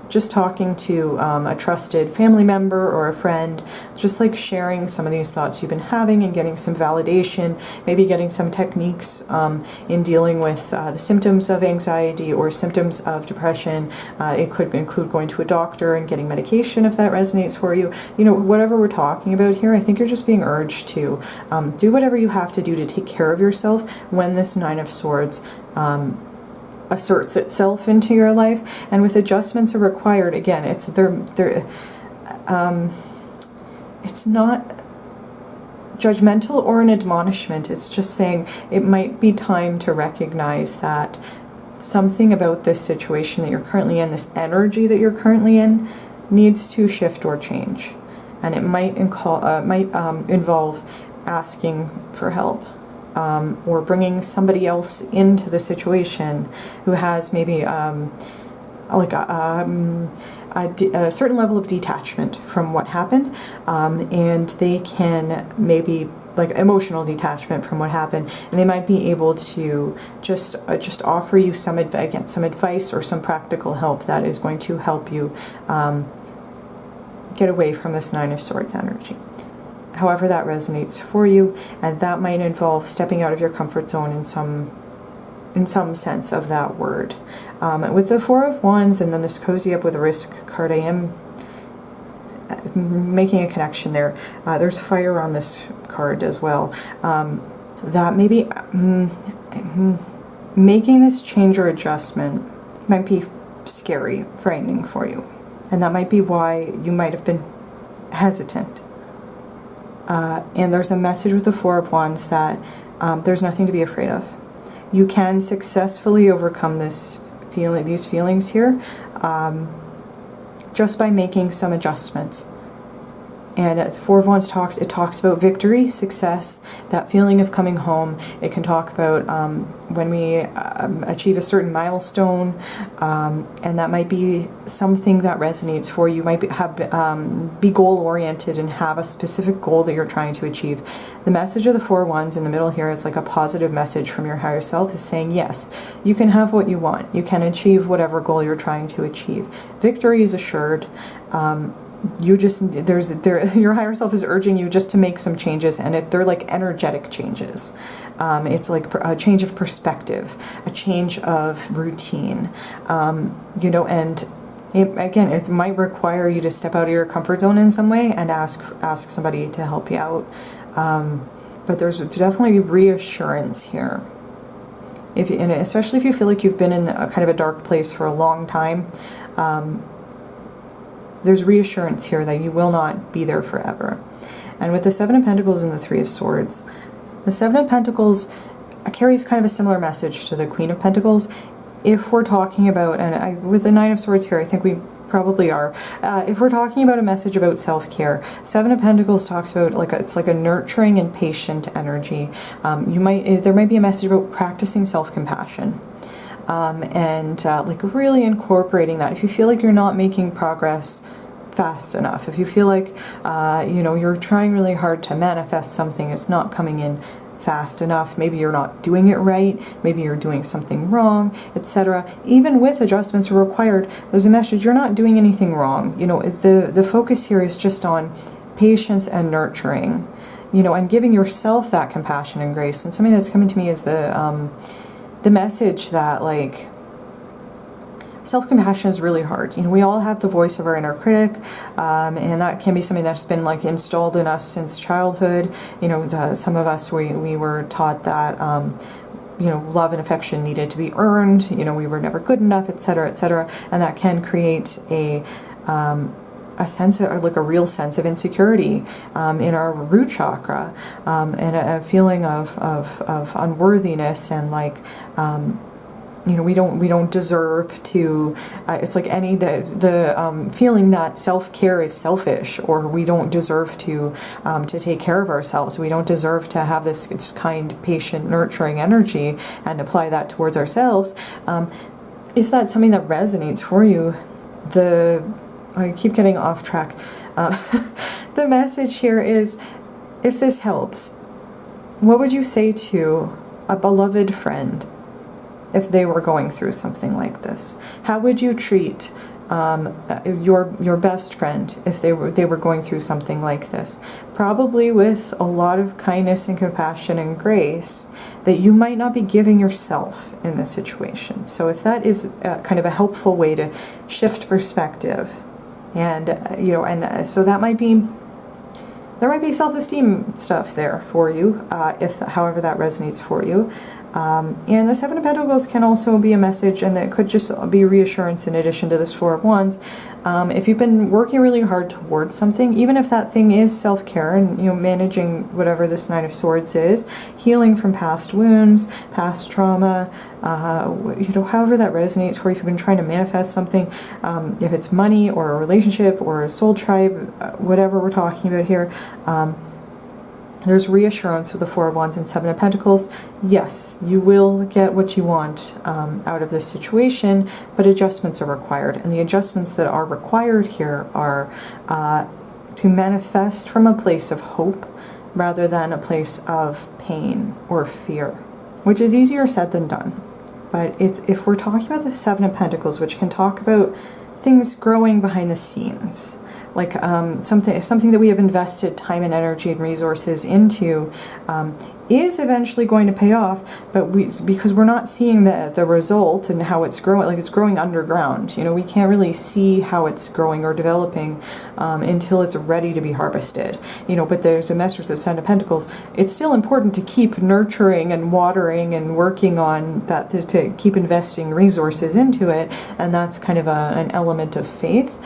just talking to a trusted family member or a friend, just like sharing some of these thoughts you've been having and getting some validation, maybe getting some techniques in dealing with the symptoms of anxiety or symptoms of depression. It could include going to a doctor and getting medication if that resonates for you. You know, whatever we're talking about here, I think you're just being urged to do whatever you have to do to take care of yourself when this Nine of Swords asserts itself into your life. And with adjustments are required, again, it's it's not judgmental or an admonishment. It's just saying it might be time to recognize that something about this situation that you're currently in, this energy that you're currently in, needs to shift or change, and it might involve asking for help. Or bringing somebody else into the situation who has maybe like a certain level of detachment from what happened, and they can maybe like emotional detachment from what happened, and they might be able to just offer you some advice or some practical help that is going to help you get away from this Nine of Swords energy. However that resonates for you, and that might involve stepping out of your comfort zone in some sense of that word. With the Four of Wands and then this Cozy Up with a Risk card, I am making a connection there. There's fire on this card as well. That maybe making this change or adjustment might be scary, frightening for you, and that might be why you might have been hesitant. And there's a message with the Four of Wands that there's nothing to be afraid of. You can successfully overcome these feelings here just by making some adjustments. And the Four of Wands talks about victory, success, that feeling of coming home. It can talk about when we achieve a certain milestone, and that might be something that resonates for you. You might be goal-oriented and have a specific goal that you're trying to achieve. The message of the Four of Wands in the middle here is like a positive message from your higher self, is saying, yes, you can have what you want. You can achieve whatever goal you're trying to achieve. Victory is assured. Your higher self is urging you just to make some changes, and they're like energetic changes. It's like a change of perspective, a change of routine, and it might require you to step out of your comfort zone in some way and ask somebody to help you out. But there's definitely reassurance here. And especially if you feel like you've been in a kind of a dark place for a long time, there's reassurance here that you will not be there forever. And with the Seven of Pentacles and the Three of Swords, the Seven of Pentacles carries kind of a similar message to the Queen of Pentacles. If we're talking about, with the Nine of Swords here, I think we probably are. If we're talking about a message about self-care, Seven of Pentacles talks about it's like a nurturing and patient energy. There might be a message about practicing self-compassion. And really incorporating that. If you feel like you're not making progress fast enough, if you feel like you're trying really hard to manifest something, it's not coming in fast enough, maybe you're not doing it right, maybe you're doing something wrong, etc. Even with adjustments required, there's a message you're not doing anything wrong. You know, the focus here is just on patience and nurturing, you know, and giving yourself that compassion and grace. And something that's coming to me is the message that, like, self-compassion is really hard. You know, we all have the voice of our inner critic, and that can be something that's been like installed in us since childhood. You know, some of us, we were taught that, you know, love and affection needed to be earned. You know, we were never good enough, etc., etc., and that can create a sense of, like, a real sense of insecurity in our root chakra, and a feeling of unworthiness, and like, you know, we don't deserve to. It's like the feeling that self-care is selfish, or we don't deserve to take care of ourselves. We don't deserve to have this kind, patient, nurturing energy and apply that towards ourselves. If that's something that resonates for you, I keep getting off track. The message here is, if this helps, what would you say to a beloved friend if they were going through something like this? How would you treat your best friend if they were going through something like this? Probably with a lot of kindness and compassion and grace that you might not be giving yourself in this situation. So if that is kind of a helpful way to shift perspective, and you know, and so that might be, there might be self-esteem stuff there for you, if however that resonates for you. And the Seven of Pentacles can also be a message, and that could just be reassurance in addition to this Four of Wands. If you've been working really hard towards something, even if that thing is self-care and, you know, managing whatever this Nine of Swords is, healing from past wounds, past trauma, you know, however that resonates for you. If you've been trying to manifest something, if it's money or a relationship or a soul tribe, whatever we're talking about here, there's reassurance with the Four of Wands and Seven of Pentacles. Yes, you will get what you want out of this situation, but adjustments are required. And the adjustments that are required here are to manifest from a place of hope rather than a place of pain or fear, which is easier said than done. But if we're talking about the Seven of Pentacles, which can talk about things growing behind the scenes, like something that we have invested time and energy and resources into, is eventually going to pay off, but because we're not seeing the result and how it's growing, like it's growing underground. You know, we can't really see how it's growing or developing until it's ready to be harvested. You know, but there's a message that Seven of Pentacles. It's still important to keep nurturing and watering and working on that, to keep investing resources into it, and that's kind of an element of faith.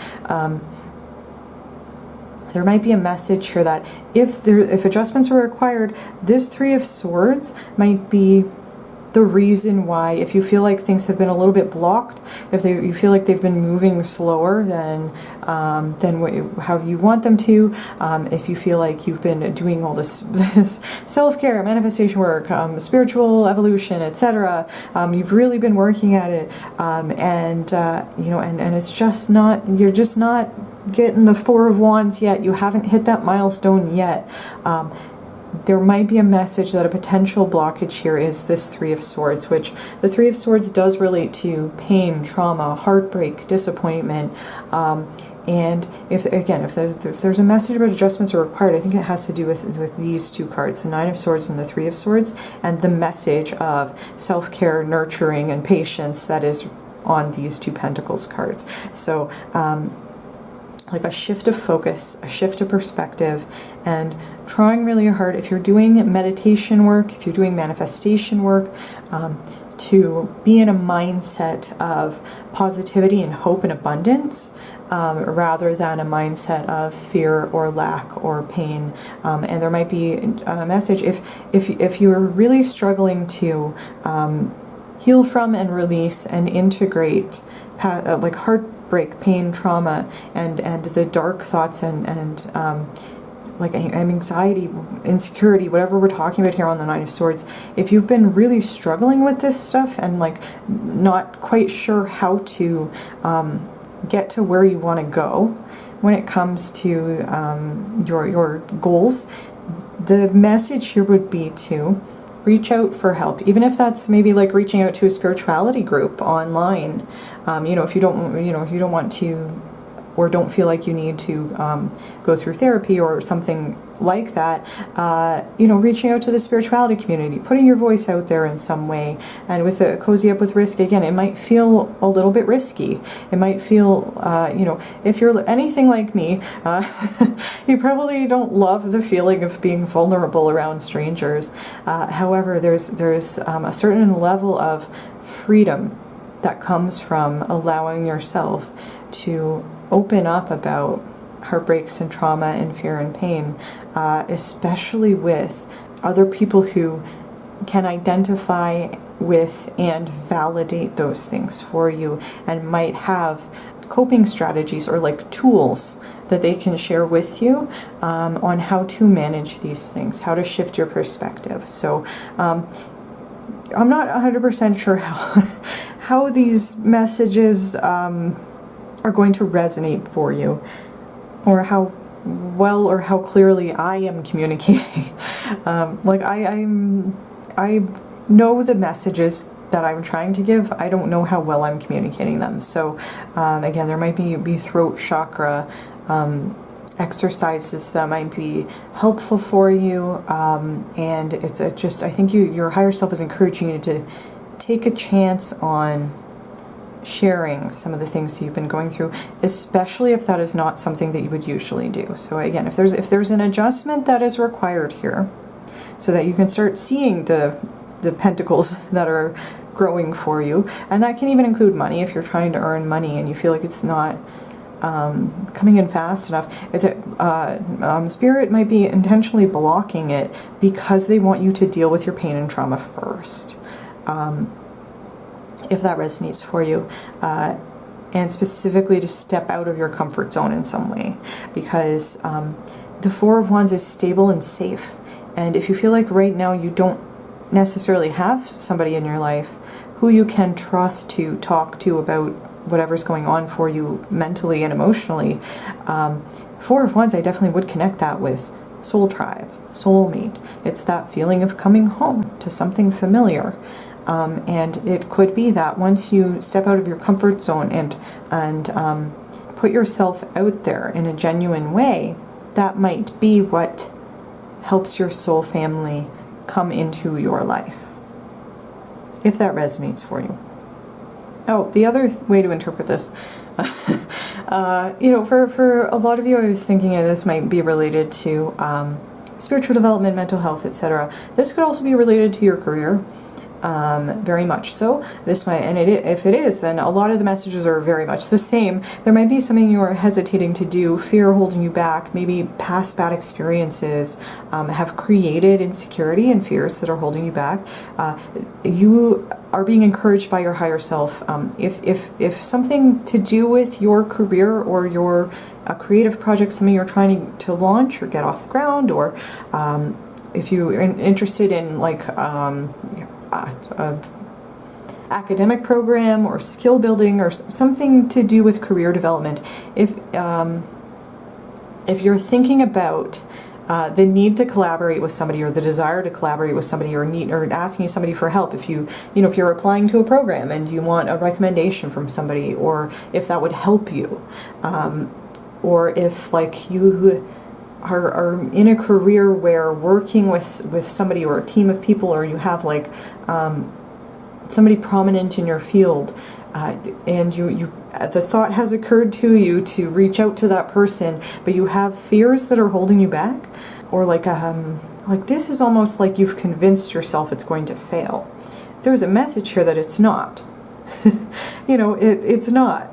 There might be a message here that if adjustments are required, this Three of Swords might be the reason why. If you feel like things have been a little bit blocked, if you feel like they've been moving slower than how you want them to, if you feel like you've been doing all this self-care, manifestation work, spiritual evolution, etc., you've really been working at it, and you know, and it's just not, you're just not getting the Four of Wands yet. You haven't hit that milestone yet. There might be a message that a potential blockage here is this Three of Swords, which the Three of Swords does relate to pain, trauma, heartbreak, disappointment. And if there's a message about adjustments are required, I think it has to do with these two cards, the Nine of Swords and the Three of Swords, and the message of self-care, nurturing, and patience that is on these two Pentacles cards. So like a shift of focus, a shift of perspective, and trying really hard, if you're doing meditation work, if you're doing manifestation work, to be in a mindset of positivity and hope and abundance, rather than a mindset of fear or lack or pain. And there might be a message, if you're really struggling to heal from and release and integrate like heartbreak, pain, trauma, and the dark thoughts and like anxiety, insecurity, whatever we're talking about here on the Nine of Swords, if you've been really struggling with this stuff and like not quite sure how to get to where you want to go when it comes to your goals, the message here would be to reach out for help, even if that's maybe like reaching out to a spirituality group online. You know, if you don't, you know, if you don't want to, or don't feel like you need to go through therapy or something like that, you know, reaching out to the spirituality community, putting your voice out there in some way. And with a Cozy Up with Risk, again, it might feel a little bit risky. It might feel, you know, if you're anything like me, you probably don't love the feeling of being vulnerable around strangers. However, there's a certain level of freedom that comes from allowing yourself to open up about heartbreaks and trauma and fear and pain, especially with other people who can identify with and validate those things for you, and might have coping strategies or like tools that they can share with you on how to manage these things, how to shift your perspective. So I'm not 100% sure how these messages are going to resonate for you, or how well or how clearly I am communicating. Like I know the messages that I'm trying to give. I don't know how well I'm communicating them. So again, there might be throat chakra exercises that might be helpful for you, and it's just, I think your higher self is encouraging you to take a chance on sharing some of the things you've been going through, especially if that is not something that you would usually do. So again, if there's an adjustment that is required here, so that you can start seeing the pentacles that are growing for you, and that can even include money. If you're trying to earn money and you feel like it's not coming in fast enough, Spirit might be intentionally blocking it because they want you to deal with your pain and trauma first. If that resonates for you, and specifically to step out of your comfort zone in some way, because the Four of Wands is stable and safe. And if you feel like right now you don't necessarily have somebody in your life who you can trust to talk to about whatever's going on for you mentally and emotionally, Four of Wands, I definitely would connect that with soul tribe, soulmate. It's that feeling of coming home to something familiar. And it could be that once you step out of your comfort zone and put yourself out there in a genuine way, that might be what helps your soul family come into your life, if that resonates for you. Oh, the other way to interpret this, you know, for a lot of you, I was thinking this might be related to spiritual development, mental health, etc. This could also be related to your career. Very much so. This might, and if it is, then a lot of the messages are very much the same. There might be something you are hesitating to do, fear holding you back, maybe past bad experiences have created insecurity and fears that are holding you back. You are being encouraged by your higher self. If something to do with your career or your creative project, something you're trying to launch or get off the ground, or if you're interested in like academic program or skill building or something to do with career development, if you're thinking about the need to collaborate with somebody, or the desire to collaborate with somebody, or asking somebody for help, if if you're applying to a program and you want a recommendation from somebody, or if that would help you, or if like you are in a career where working with somebody or a team of people, or you have like somebody prominent in your field, and the thought has occurred to you to reach out to that person, but you have fears that are holding you back, or like this is almost like you've convinced yourself it's going to fail. There's a message here that it's not. It's not.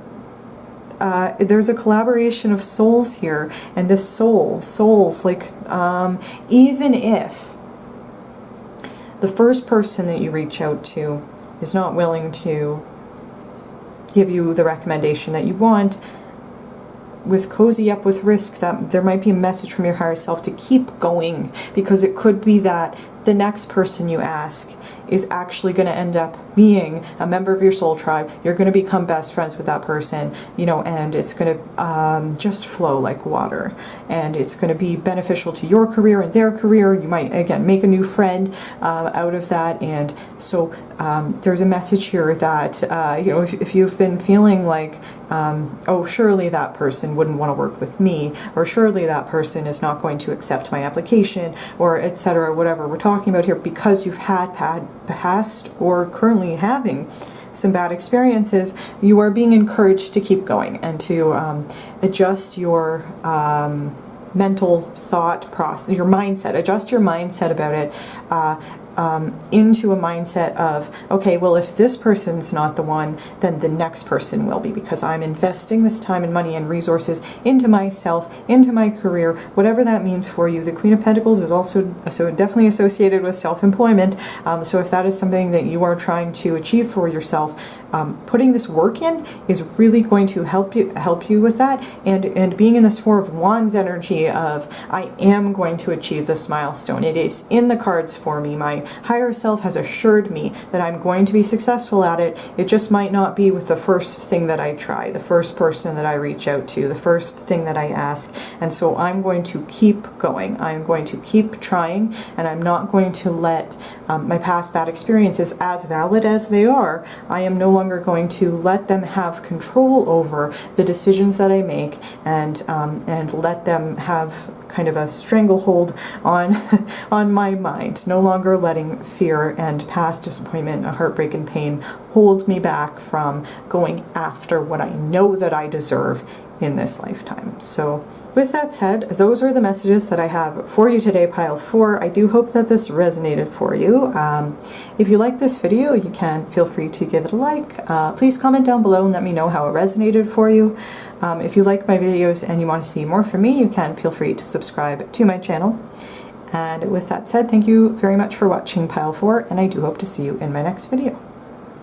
There's a collaboration of souls here, and this souls, like, even if the first person that you reach out to is not willing to give you the recommendation that you want, with Cozy Up with Risk, that there might be a message from your higher self to keep going, because it could be that the next person you ask is actually going to end up being a member of your soul tribe. You're going to become best friends with that person, you know, and it's going to just flow like water, and it's going to be beneficial to your career and their career. You might, again, make a new friend out of that. And so there's a message here that, you know, if you've been feeling like, oh, surely that person wouldn't want to work with me, or surely that person is not going to accept my application, or etc., whatever we're talking about here, because you've had past or currently having some bad experiences, you are being encouraged to keep going and to adjust your mental thought process, your mindset, adjust your mindset about it into a mindset of, okay, well, if this person's not the one, then the next person will be, because I'm investing this time and money and resources into myself, into my career, whatever that means for you. The Queen of Pentacles is also so definitely associated with self-employment. So if that is something that you are trying to achieve for yourself, putting this work in is really going to help you with that, and being in this Four of Wands energy of, I am going to achieve this milestone. It is in the cards for me. My higher self has assured me that I'm going to be successful at it. It just might not be with the first thing that I try, the first person that I reach out to, the first thing that I ask. And so I'm going to keep going. I'm going to keep trying, and I'm not going to let my past bad experiences, as valid as they are, I am no longer going to let them have control over the decisions that I make, and let them have kind of a stranglehold on on my mind. No longer letting fear and past disappointment, heartbreak, and pain hold me back from going after what I know that I deserve in this lifetime. So with that said, those are the messages that I have for you today, pile 4. I do hope that this resonated for you. If you like this video, you can feel free to give it a like. Please comment down below and let me know how it resonated for you. If you like my videos and you want to see more from me, you can feel free to subscribe to my channel. And with that said, thank you very much for watching pile 4, and I do hope to see you in my next video.